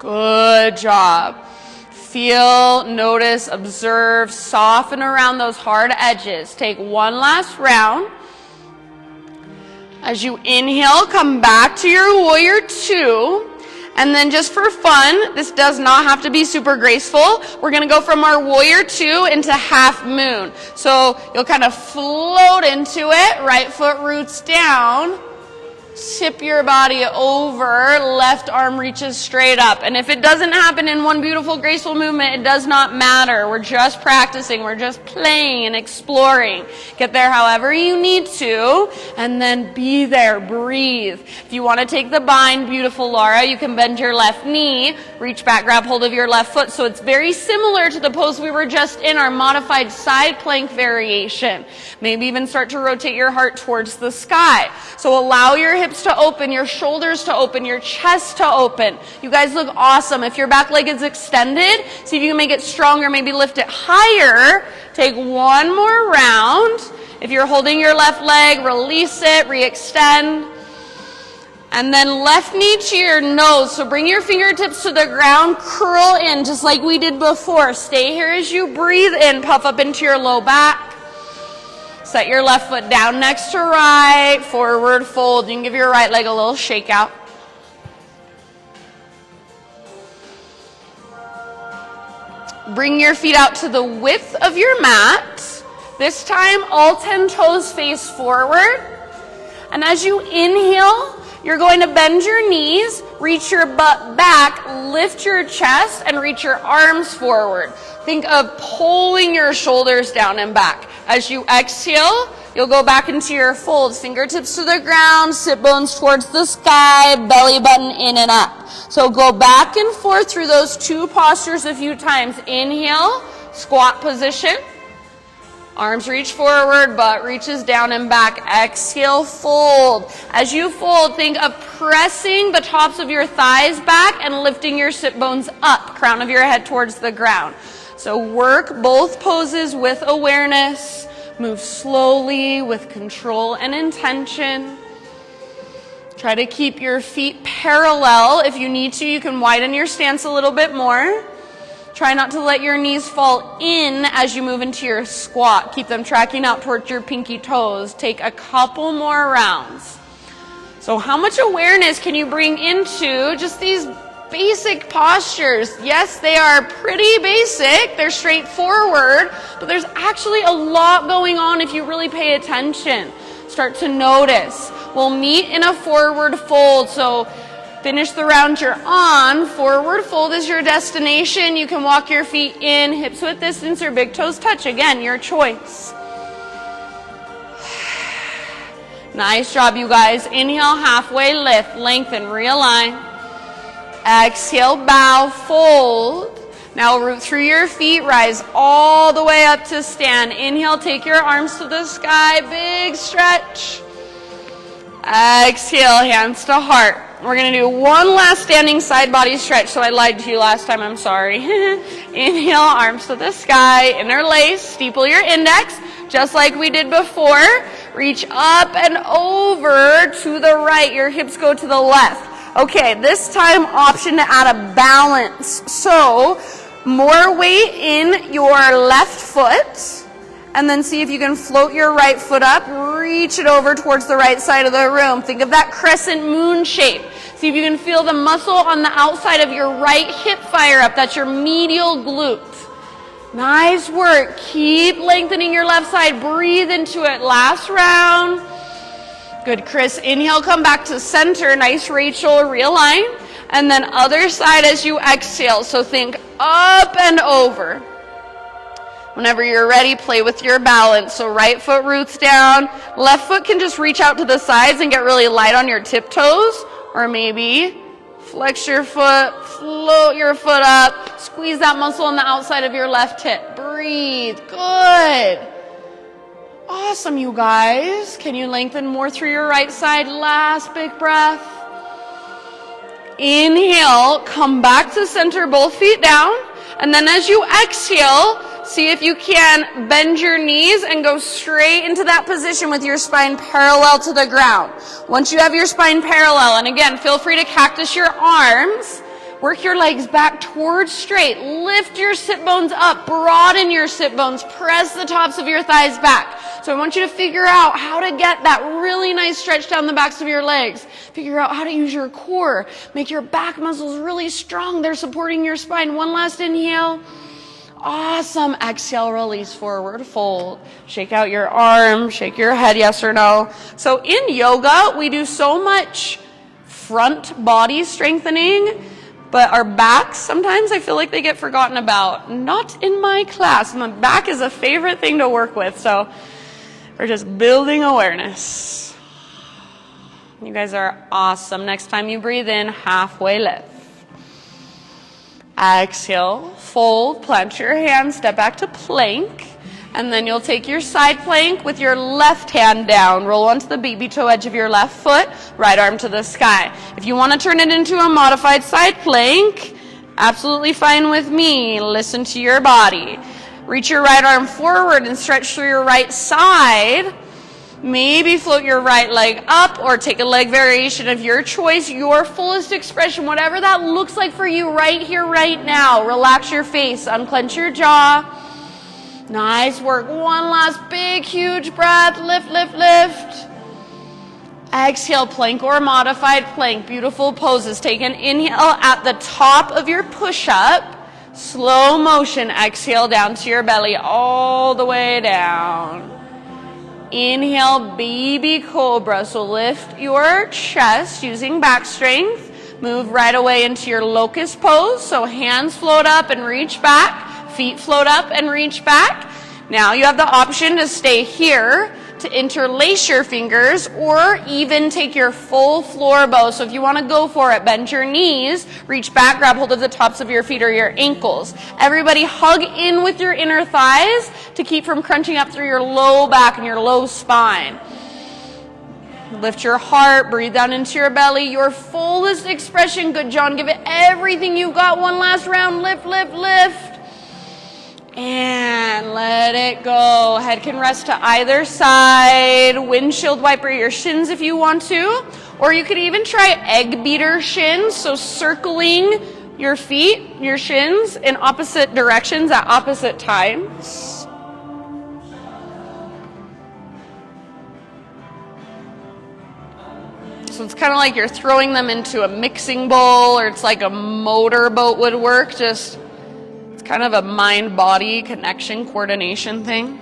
Good job. Feel, notice, observe, soften around those hard edges. Take one last round. As you inhale, come back to your warrior 2. And then just for fun, this does not have to be super graceful. We're going to go from our warrior 2 into half moon. So you'll kind of float into it. Right foot roots down. Tip your body over, left arm reaches straight up. And if it doesn't happen in one beautiful, graceful movement, it does not matter. We're just practicing. We're just playing and exploring. Get there however you need to, and then be there. Breathe. If you want to take the bind, beautiful Laura, you can bend your left knee, reach back, grab hold of your left foot. So it's very similar to the pose we were just in, our modified side plank variation. Maybe even start to rotate your heart towards the sky. So allow your hips to open, your shoulders to open, your chest to open. You guys look awesome. If your back leg is extended, see if you can make it stronger, maybe lift it higher. Take one more round. If you're holding your left leg, release it, re-extend. And then left knee to your nose. So bring your fingertips to the ground, curl in just like we did before. Stay here as you breathe in, puff up into your low back. Set your left foot down next to right, forward fold. You can give your right leg a little shake out. Bring your feet out to the width of your mat. This time, all 10 toes face forward. And as you inhale, you're going to bend your knees, reach your butt back, lift your chest, and reach your arms forward. Think of pulling your shoulders down and back. As you exhale, you'll go back into your folds, fingertips to the ground, sit bones towards the sky, belly button in and up. So go back and forth through those two postures a few times. Inhale, squat position. Arms reach forward, butt reaches down and back. Exhale, fold. As you fold, think of pressing the tops of your thighs back and lifting your sit bones up, crown of your head towards the ground. So work both poses with awareness. Move slowly with control and intention. Try to keep your feet parallel. If you need to, you can widen your stance a little bit more. Try not to let your knees fall in as you move into your squat. Keep them tracking out towards your pinky toes. Take a couple more rounds. So how much awareness can you bring into just these basic postures? Yes, they are pretty basic. They're straightforward, but there's actually a lot going on if you really pay attention. Start to notice. We'll meet in a forward fold. So finish the round you're on. Forward fold is your destination. You can walk your feet in, hips width distance or big toes touch. Again, your choice. Nice job, you guys. Inhale, halfway lift, lengthen, realign. Exhale, bow, fold. Now root through your feet, rise all the way up to stand. Inhale, take your arms to the sky, big stretch. Exhale, hands to heart. We're going to do one last standing side body stretch. So I lied to you last time, I'm sorry. Inhale, arms to the sky, interlace, steeple your index, just like we did before. Reach up and over to the right. Your hips go to the left. Okay, this time option to add a balance. So more weight in your left foot. And then see if you can float your right foot up, reach it over towards the right side of the room. Think of that crescent moon shape. See if you can feel the muscle on the outside of your right hip fire up. That's your medial glute. Nice work. Keep lengthening your left side. Breathe into it. Last round. Good, Chris. Inhale, come back to center. Nice, Rachel. Realign. And then other side as you exhale. So think up and over. Whenever you're ready, play with your balance. So right foot roots down. Left foot can just reach out to the sides and get really light on your tiptoes. Or maybe flex your foot, float your foot up. Squeeze that muscle on the outside of your left hip. Breathe. Good. Awesome, you guys. Can you lengthen more through your right side? Last big breath. Inhale, come back to center, both feet down. And then as you exhale, see if you can bend your knees and go straight into that position with your spine parallel to the ground. Once you have your spine parallel, and again, feel free to cactus your arms. Work your legs back towards straight. Lift your sit bones up. Broaden your sit bones. Press the tops of your thighs back. So I want you to figure out how to get that really nice stretch down the backs of your legs. Figure out how to use your core. Make your back muscles really strong. They're supporting your spine. One last inhale. Awesome. Exhale, release, forward fold. Shake out your arm. Shake your head, yes or no. So in yoga, we do so much front body strengthening. But our backs, sometimes I feel like they get forgotten about. Not in my class. My back is a favorite thing to work with. So we're just building awareness. You guys are awesome. Next time you breathe in, halfway lift. Exhale, fold, plant your hands, step back to plank. And then you'll take your side plank with your left hand down. Roll onto the baby toe edge of your left foot, right arm to the sky. If you want to turn it into a modified side plank, absolutely fine with me. Listen to your body. Reach your right arm forward and stretch through your right side. Maybe float your right leg up or take a leg variation of your choice, your fullest expression, whatever that looks like for you right here, right now. Relax your face, unclench your jaw. Nice work. One last big, huge breath. Lift, lift, lift. Exhale, plank or modified plank. Beautiful poses. Take an inhale at the top of your push-up. Slow motion. Exhale down to your belly all the way down. Inhale, baby cobra. So lift your chest using back strength. Move right away into your locust pose. So hands float up and reach back. Feet float up and reach back. Now you have the option to stay here, to interlace your fingers, or even take your full floor bow. So if you want to go for it, bend your knees, reach back, grab hold of the tops of your feet or your ankles. Everybody hug in with your inner thighs to keep from crunching up through your low back and your low spine. Lift your heart, breathe down into your belly, your fullest expression. Good, John. Give it everything you've got. One last round. Lift, lift, lift. And let it go. Head can rest to either side. Windshield wiper your shins if you want to. Or you could even try egg beater shins. So circling your feet, your shins in opposite directions at opposite times. So it's kind of like you're throwing them into a mixing bowl, or it's like a motorboat would work. Just kind of a mind-body connection, coordination thing.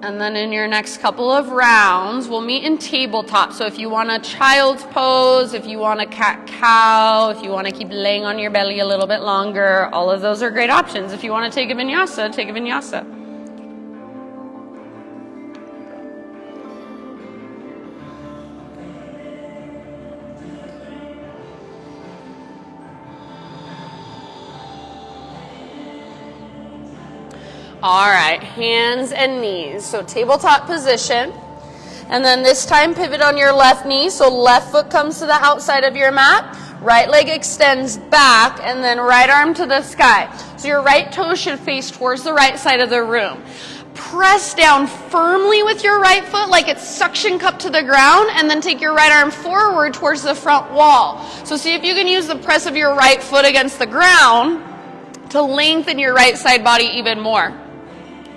And then in your next couple of rounds, we'll meet in tabletop. So if you want a child's pose, if you want a cat-cow, if you want to keep laying on your belly a little bit longer, all of those are great options. If you want to take a vinyasa, take a vinyasa. All right, hands and knees. So tabletop position. And then this time pivot on your left knee. So left foot comes to the outside of your mat. Right leg extends back, and then right arm to the sky. So your right toe should face towards the right side of the room. Press down firmly with your right foot like it's suction cup to the ground, and then take your right arm forward towards the front wall. So see if you can use the press of your right foot against the ground to lengthen your right side body even more.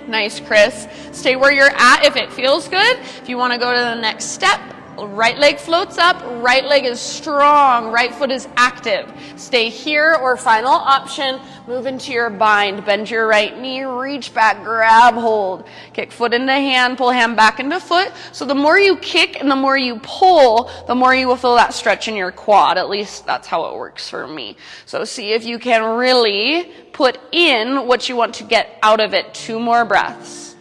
Nice, Chris. Stay where you're at if it feels good. If you want to go to the next step, right leg floats up, right leg is strong, right foot is active. Stay here, or final option, move into your bind. Bend your right knee, reach back, grab hold. Kick foot into hand, pull hand back into foot. So the more you kick and the more you pull, the more you will feel that stretch in your quad. At least that's how it works for me. So see if you can really put in what you want to get out of it. 2 more breaths.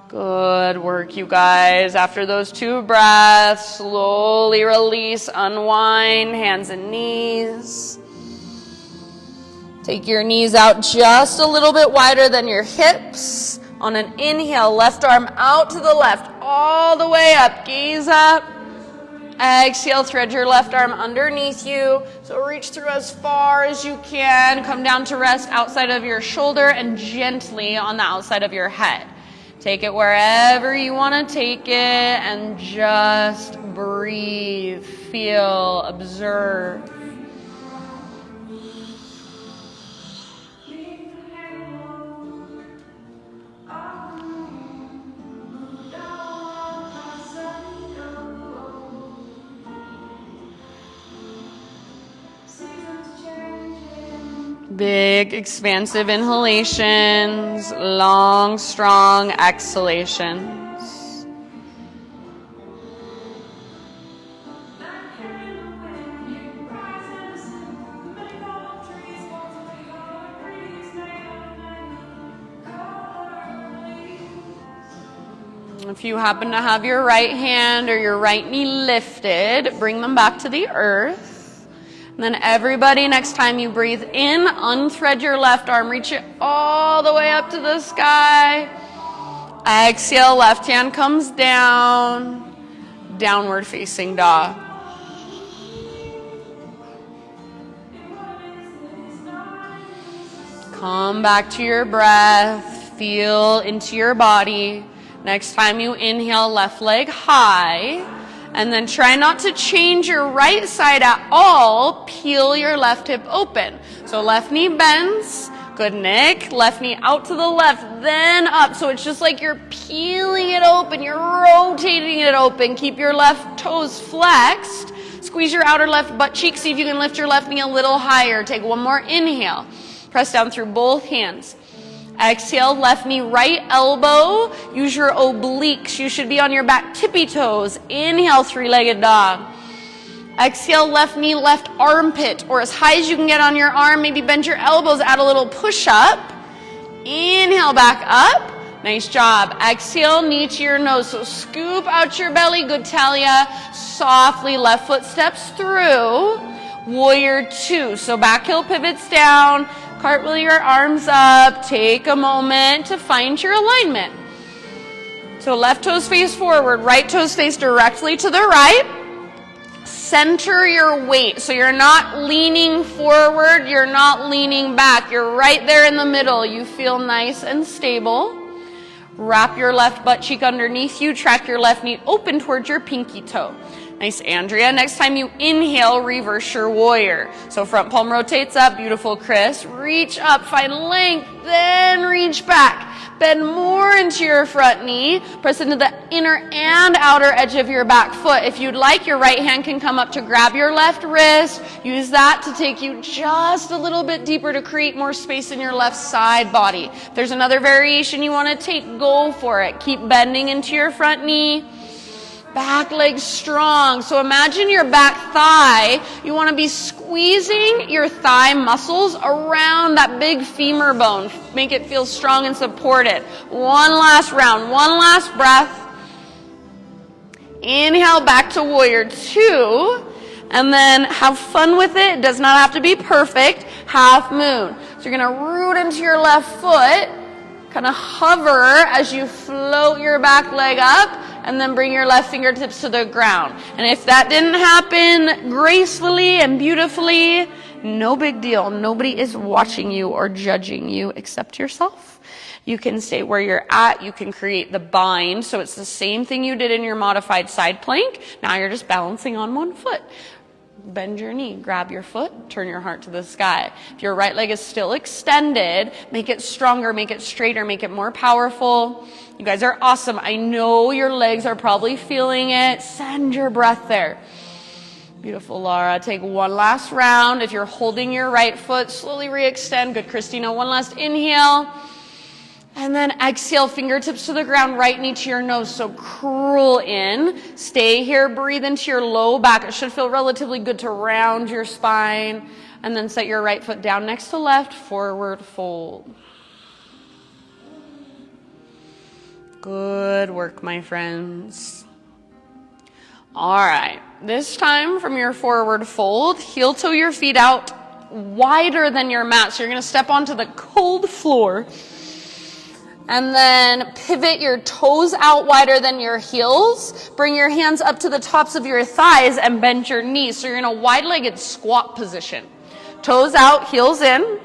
Good work, you guys. After those 2 breaths, slowly release, unwind, hands and knees. Take your knees out just a little bit wider than your hips. On an inhale, left arm out to the left, all the way up, gaze up. Exhale, thread your left arm underneath you. So reach through as far as you can. Come down to rest outside of your shoulder and gently on the outside of your head. Take it wherever you want to take it, and just breathe, feel, observe. Big, expansive inhalations, long, strong exhalations. If you happen to have your right hand or your right knee lifted, bring them back to the earth. And then everybody, next time you breathe in, unthread your left arm, reach it all the way up to the sky. Exhale, left hand comes down, downward facing dog. Come back to your breath. Feel into your body. Next time you inhale, left leg high. And then try not to change your right side at all. Peel your left hip open. So left knee bends. Good, Nick. Left knee out to the left, then up. So it's just like you're peeling it open. You're rotating it open. Keep your left toes flexed. Squeeze your outer left butt cheek. See if you can lift your left knee a little higher. Take one more inhale. Press down through both hands. Exhale, left knee, right elbow. Use your obliques. You should be on your back tippy toes. Inhale, three-legged dog. Exhale, left knee, left armpit, or as high as you can get on your arm. Maybe bend your elbows, add a little push-up. Inhale, back up. Nice job. Exhale, knee to your nose. So scoop out your belly. Good, Talia. Softly, left foot steps through. Warrior two. So back heel pivots down. Cartwheel your arms up. Take a moment to find your alignment. So left toes face forward, right toes face directly to the right. Center your weight. So you're not leaning forward, you're not leaning back. You're right there in the middle. You feel nice and stable. Wrap your left butt cheek underneath you. Track your left knee open towards your pinky toe. Nice, Andrea. Next time you inhale, reverse your warrior. So front palm rotates up. Beautiful, Chris. Reach up, find length, then reach back. Bend more into your front knee. Press into the inner and outer edge of your back foot. If you'd like, your right hand can come up to grab your left wrist. Use that to take you just a little bit deeper to create more space in your left side body. If there's another variation you want to take, go for it. Keep bending into your front knee. Back leg strong. So imagine your back thigh. You want to be squeezing your thigh muscles around that big femur bone. Make it feel strong and supported. One last round. One last breath. Inhale back to warrior two. And then have fun with it. It does not have to be perfect. Half moon. So you're going to root into your left foot. Kind of hover as you float your back leg up. And then bring your left fingertips to the ground. And if that didn't happen gracefully and beautifully, no big deal. Nobody is watching you or judging you except yourself. You can stay where you're at. You can create the bind. So it's the same thing you did in your modified side plank. Now you're just balancing on one foot. Bend your knee, grab your foot, turn your heart to the sky. If your right leg is still extended, make it stronger, make it straighter, make it more powerful. You guys are awesome. I know your legs are probably feeling it. Send your breath there. Beautiful, Laura. Take one last round. If you're holding your right foot, slowly re-extend. Good, Christina. One last inhale. And then exhale, fingertips to the ground, right knee to your nose. So curl in. Stay here, breathe into your low back. It should feel relatively good to round your spine. And then set your right foot down next to left, forward fold. Good work, my friends. All right, this time from your forward fold, heel toe your feet out wider than your mat. So you're gonna step onto the cold floor. And then pivot your toes out wider than your heels. Bring your hands up to the tops of your thighs and bend your knees. So you're in a wide-legged squat position. Toes out, heels in.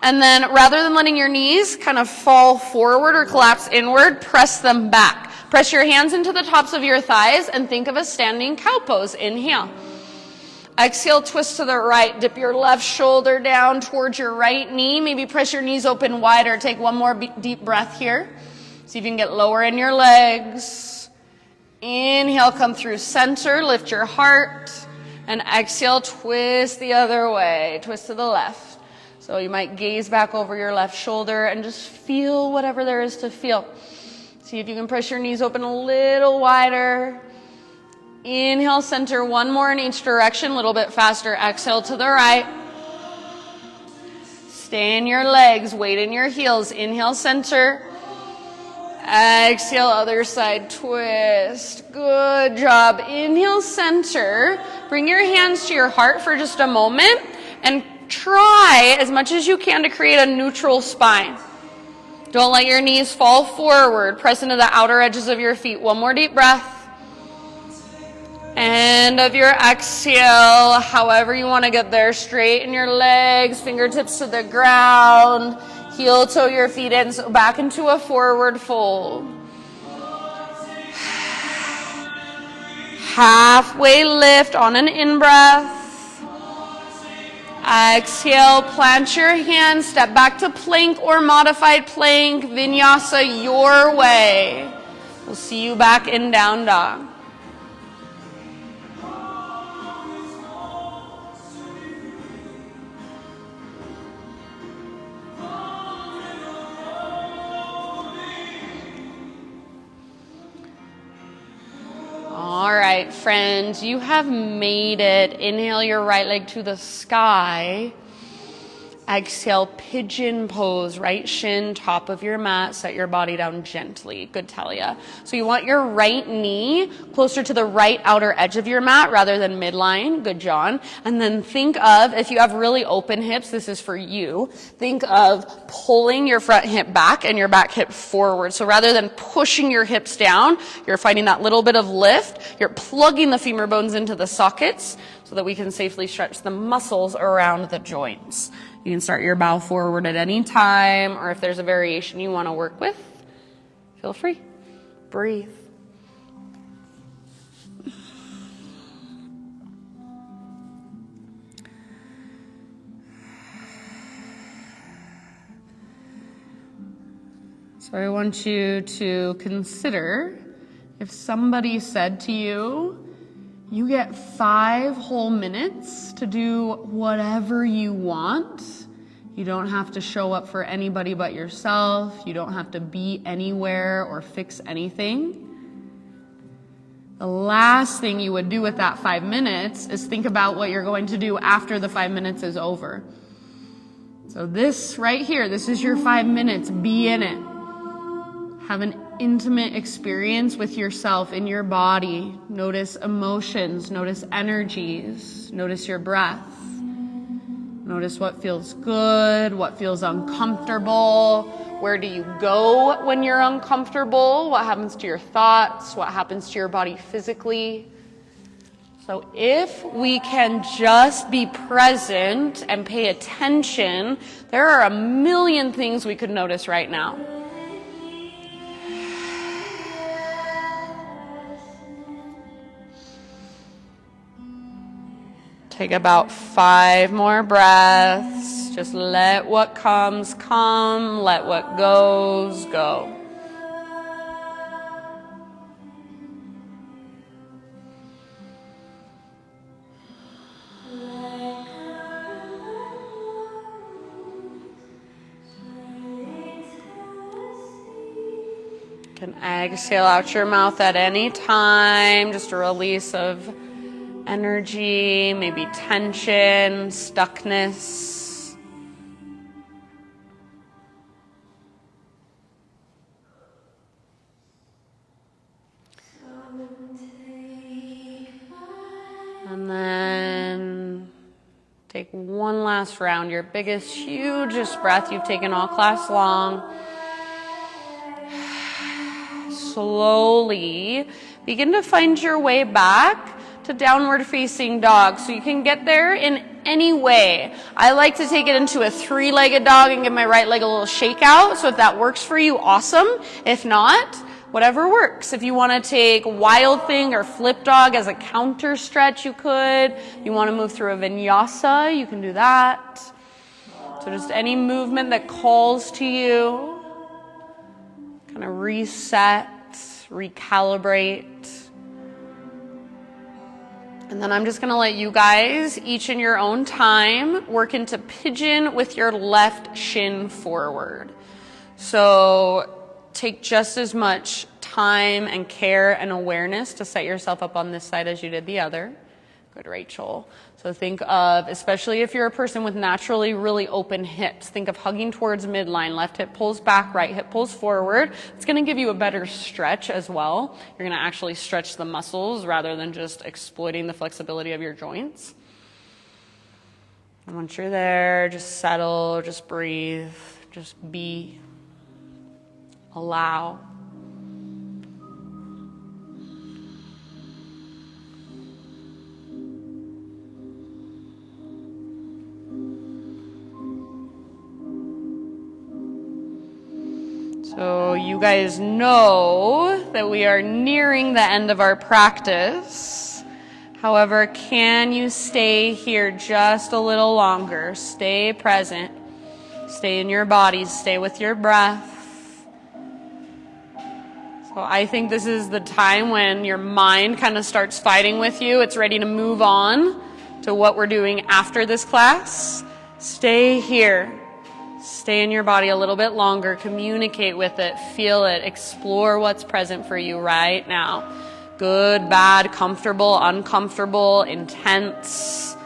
And then rather than letting your knees kind of fall forward or collapse inward, press them back. Press your hands into the tops of your thighs and think of a standing cow pose. Inhale. Exhale, twist to the right. Dip your left shoulder down towards your right knee. Maybe press your knees open wider. Take one more deep breath here. See if you can get lower in your legs. Inhale, come through center. Lift your heart. And exhale, twist the other way. Twist to the left. So you might gaze back over your left shoulder and just feel whatever there is to feel. See if you can press your knees open a little wider. Inhale, center, one more in each direction, a little bit faster. Exhale to the right. Stay in your legs, weight in your heels. Inhale, center. Exhale, other side, twist. Good job. Inhale, center. Bring your hands to your heart for just a moment and try as much as you can to create a neutral spine. Don't let your knees fall forward. Press into the outer edges of your feet. One more deep breath. End of your exhale, however you want to get there. Straighten your legs, fingertips to the ground. Heel toe your feet in, so back into a forward fold. Halfway lift on an in-breath. Exhale, plant your hands, step back to plank or modified plank, vinyasa your way. We'll see you back in down dog. All right, friends, you have made it. Inhale your right leg to the sky. Exhale, pigeon pose, right shin, top of your mat, set your body down gently. Good, Talia. So you want your right knee closer to the right outer edge of your mat rather than midline. Good, John. And then think of, if you have really open hips, this is for you, think of pulling your front hip back and your back hip forward. So rather than pushing your hips down, you're finding that little bit of lift. You're plugging the femur bones into the sockets so that we can safely stretch the muscles around the joints. You can start your bow forward at any time, or if there's a variation you want to work with, feel free. Breathe. So I want you to consider if somebody said to you, you get 5 whole minutes to do whatever you want. You don't have to show up for anybody but yourself. You don't have to be anywhere or fix anything. The last thing you would do with that 5 minutes is think about what you're going to do after the 5 minutes is over. So this right here, this is your 5 minutes. Be in it. Have an intimate experience with yourself in your body. Notice emotions, notice energies, notice your breath. Notice what feels good, what feels uncomfortable. Where do you go when you're uncomfortable? What happens to your thoughts? What happens to your body physically? So if we can just be present and pay attention, there are a million things we could notice right now. Take about 5 more breaths. Just let what comes come. Let what goes go. You can exhale out your mouth at any time. Just a release of energy, maybe tension, stuckness. And then take one last round, your biggest, hugest breath you've taken all class long. Slowly begin to find your way back to downward facing dog. So you can get there in any way. I like to take it into a 3-legged dog and give my right leg a little shake out. So if that works for you, awesome. If not, whatever works. If you want to take wild thing or flip dog as a counter stretch, you could. If you want to move through a vinyasa, you can do that. So just any movement that calls to you. Kind of reset, recalibrate. And then I'm just going to let you guys, each in your own time, work into pigeon with your left shin forward. So take just as much time and care and awareness to set yourself up on this side as you did the other. Good, Rachel. So think of, especially if you're a person with naturally really open hips, think of hugging towards midline. Left hip pulls back, right hip pulls forward. It's going to give you a better stretch as well. You're going to actually stretch the muscles rather than just exploiting the flexibility of your joints. And once you're there, just settle, just breathe, just be, allow. So you guys know that we are nearing the end of our practice. However, can you stay here just a little longer? Stay present. Stay in your bodies. Stay with your breath. So I think this is the time when your mind kind of starts fighting with you. It's ready to move on to what we're doing after this class. Stay here. Stay in your body a little bit longer. Communicate with it. Feel it. Explore what's present for you right now. Good, bad, comfortable, uncomfortable, intense.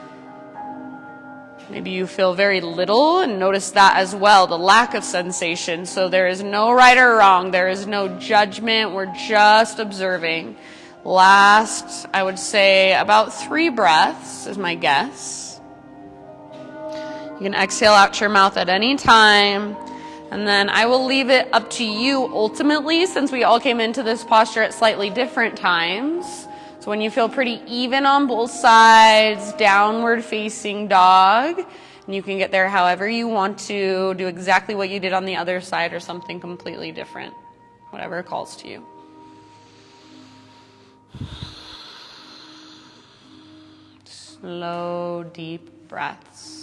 Maybe you feel very little, and notice that as well, the lack of sensation. So there is no right or wrong. There is no judgment. We're just observing. Last, I would say about 3 breaths is my guess. You can exhale out your mouth at any time. And then I will leave it up to you ultimately, since we all came into this posture at slightly different times. So when you feel pretty even on both sides, downward facing dog, and you can get there however you want to, do exactly what you did on the other side or something completely different, whatever calls to you. Slow, deep breaths.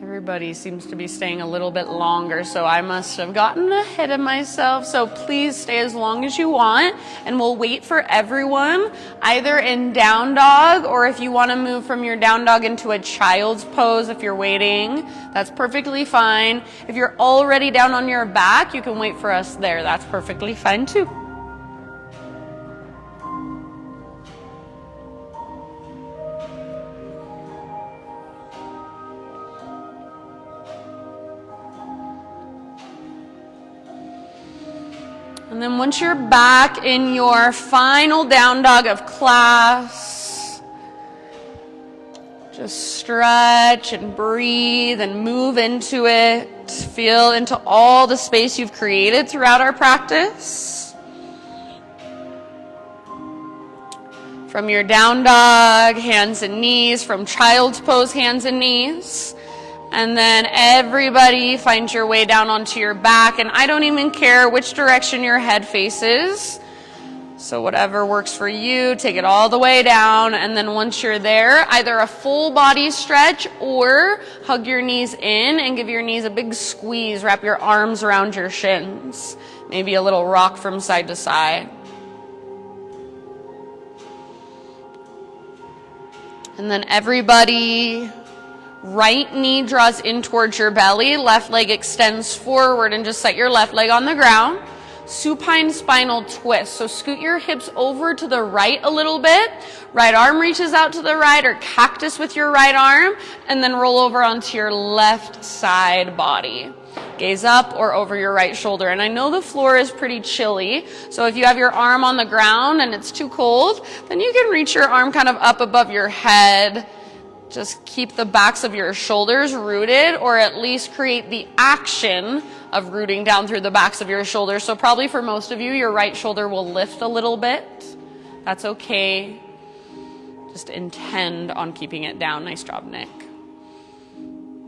Everybody seems to be staying a little bit longer, so I must have gotten ahead of myself. So please stay as long as you want, and we'll wait for everyone, either in down dog, or if you want to move from your down dog into a child's pose if you're waiting, that's perfectly fine. If you're already down on your back, you can wait for us there. That's perfectly fine too. And then once you're back in your final down dog of class, just stretch and breathe and move into it. Feel into all the space you've created throughout our practice. From your down dog, hands and knees. From child's pose, hands and knees. And then everybody find your way down onto your back. And I don't even care which direction your head faces. So whatever works for you, take it all the way down. And then once you're there, either a full body stretch or hug your knees in and give your knees a big squeeze. Wrap your arms around your shins. Maybe a little rock from side to side. And then everybody, right knee draws in towards your belly, left leg extends forward, and just set your left leg on the ground. Supine spinal twist. So scoot your hips over to the right a little bit. Right arm reaches out to the right, or cactus with your right arm, and then roll over onto your left side body. Gaze up or over your right shoulder. And I know the floor is pretty chilly, so if you have your arm on the ground and it's too cold, then you can reach your arm kind of up above your head. Just keep the backs of your shoulders rooted, or at least create the action of rooting down through the backs of your shoulders. So probably for most of you, your right shoulder will lift a little bit. That's okay. Just intend on keeping it down. Nice job, Nick.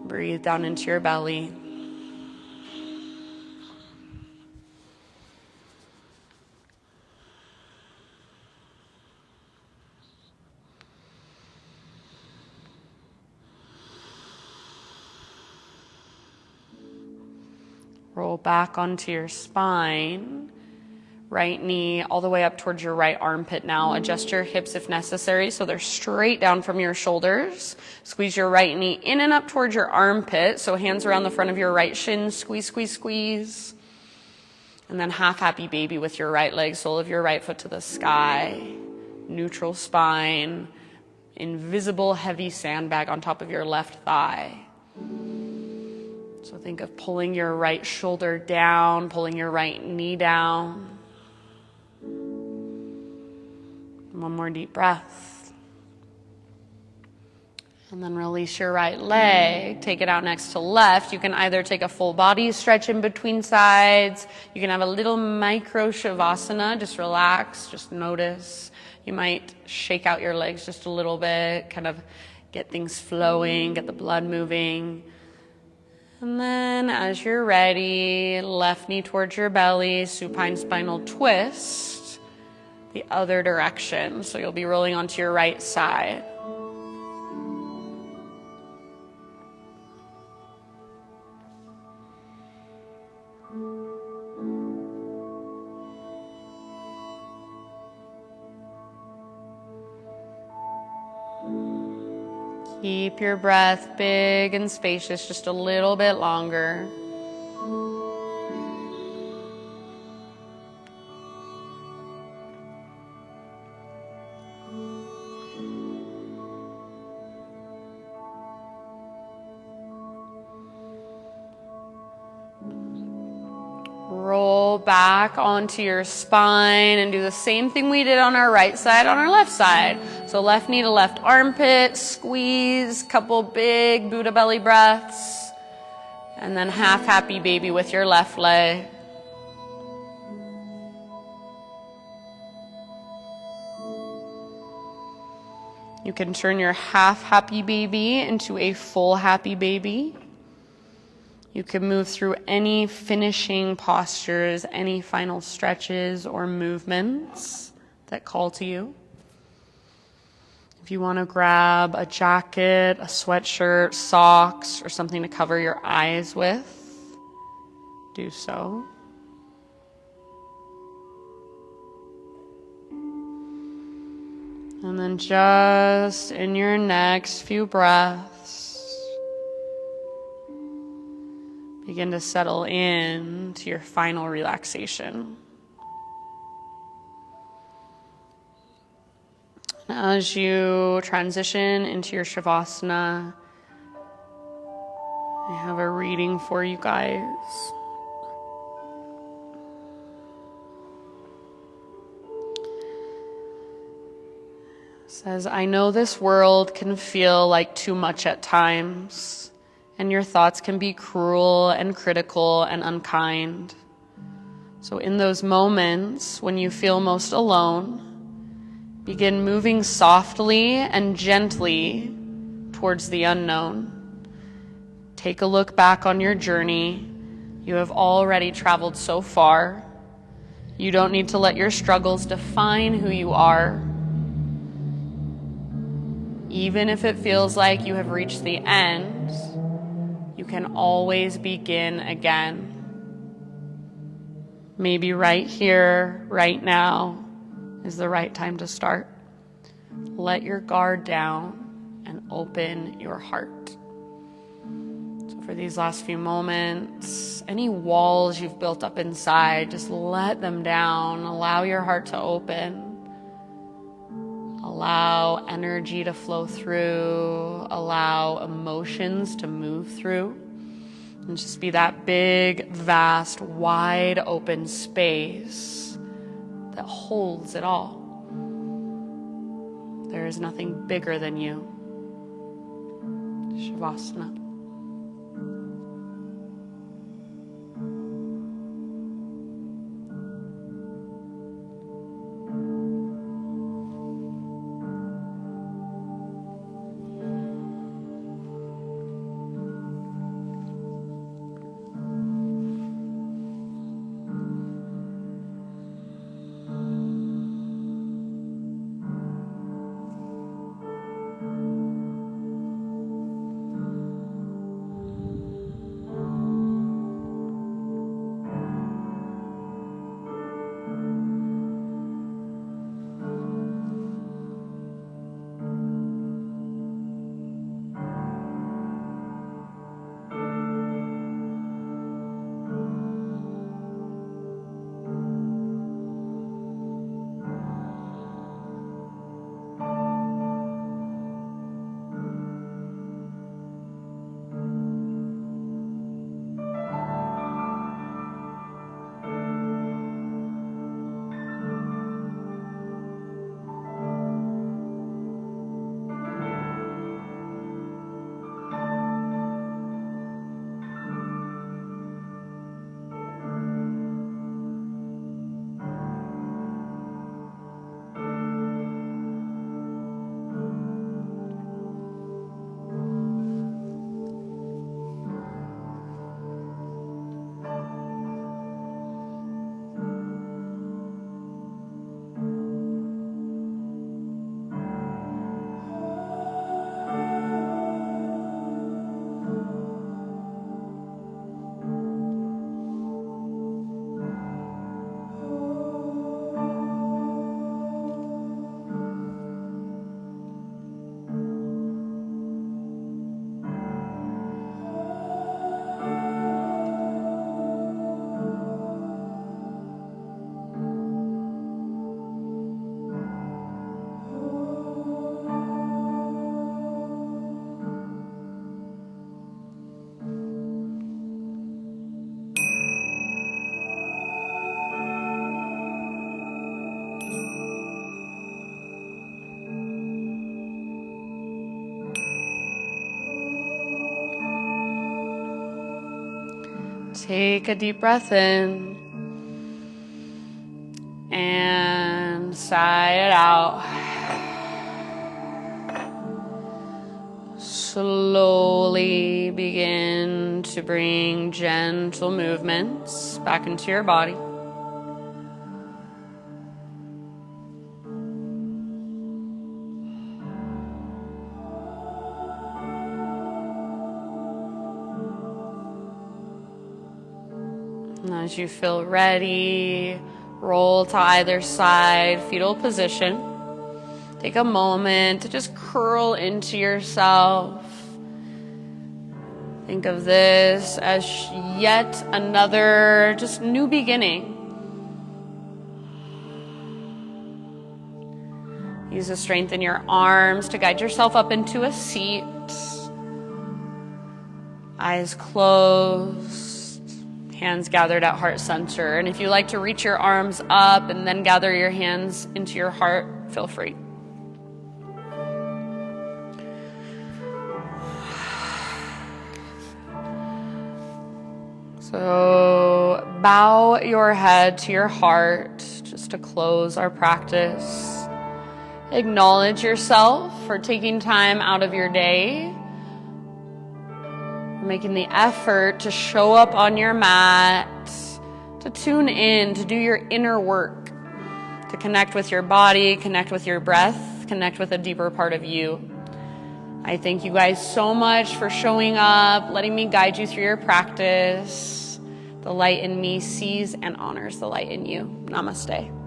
Breathe down into your belly. Roll back onto your spine. Right knee all the way up towards your right armpit now. Adjust your hips if necessary so they're straight down from your shoulders. Squeeze your right knee in and up towards your armpit. So hands around the front of your right shin. Squeeze, squeeze, squeeze. And then half happy baby with your right leg. Sole of your right foot to the sky. Neutral spine. Invisible heavy sandbag on top of your left thigh. So think of pulling your right shoulder down, pulling your right knee down. One more deep breath. And then release your right leg. Take it out next to left. You can either take a full body stretch in between sides. You can have a little micro shavasana. Just relax, just notice. You might shake out your legs just a little bit, kind of get things flowing, get the blood moving. And then as you're ready, left knee towards your belly, supine spinal twist, the other direction. So you'll be rolling onto your right side. Keep your breath big and spacious, just a little bit longer. Roll back onto your spine and do the same thing we did on our right side on our left side. So left knee to left armpit, squeeze, couple big Buddha belly breaths, and then half happy baby with your left leg. You can turn your half happy baby into a full happy baby. You can move through any finishing postures, any final stretches or movements that call to you. If you want to grab a jacket, a sweatshirt, socks, or something to cover your eyes with, do so. And then just in your next few breaths, begin to settle in to your final relaxation. As you transition into your Shavasana, I have a reading for you guys. It says, I know this world can feel like too much at times, and your thoughts can be cruel and critical and unkind. So in those moments when you feel most alone, begin moving softly and gently towards the unknown. Take a look back on your journey. You have already traveled so far. You don't need to let your struggles define who you are. Even if it feels like you have reached the end, you can always begin again. Maybe right here, right now, is the right time to start. Let your guard down and open your heart. So for these last few moments, any walls you've built up inside, just let them down. Allow your heart to open. Allow energy to flow through. Allow emotions to move through. And just be that big, vast, wide open space that holds it all. There is nothing bigger than you. Shavasana. Take a deep breath in and sigh it out. Slowly begin to bring gentle movements back into your body. And as you feel ready, roll to either side, fetal position. Take a moment to just curl into yourself. Think of this as yet another just new beginning. Use the strength in your arms to guide yourself up into a seat. Eyes closed, hands gathered at heart center. And if you like to reach your arms up and then gather your hands into your heart, feel free. So bow your head to your heart just to close our practice. Acknowledge yourself for taking time out of your day, making the effort to show up on your mat, to tune in, to do your inner work, to connect with your body, connect with your breath, connect with a deeper part of you. I thank you guys so much for showing up, letting me guide you through your practice. The light in me sees and honors the light in you. Namaste.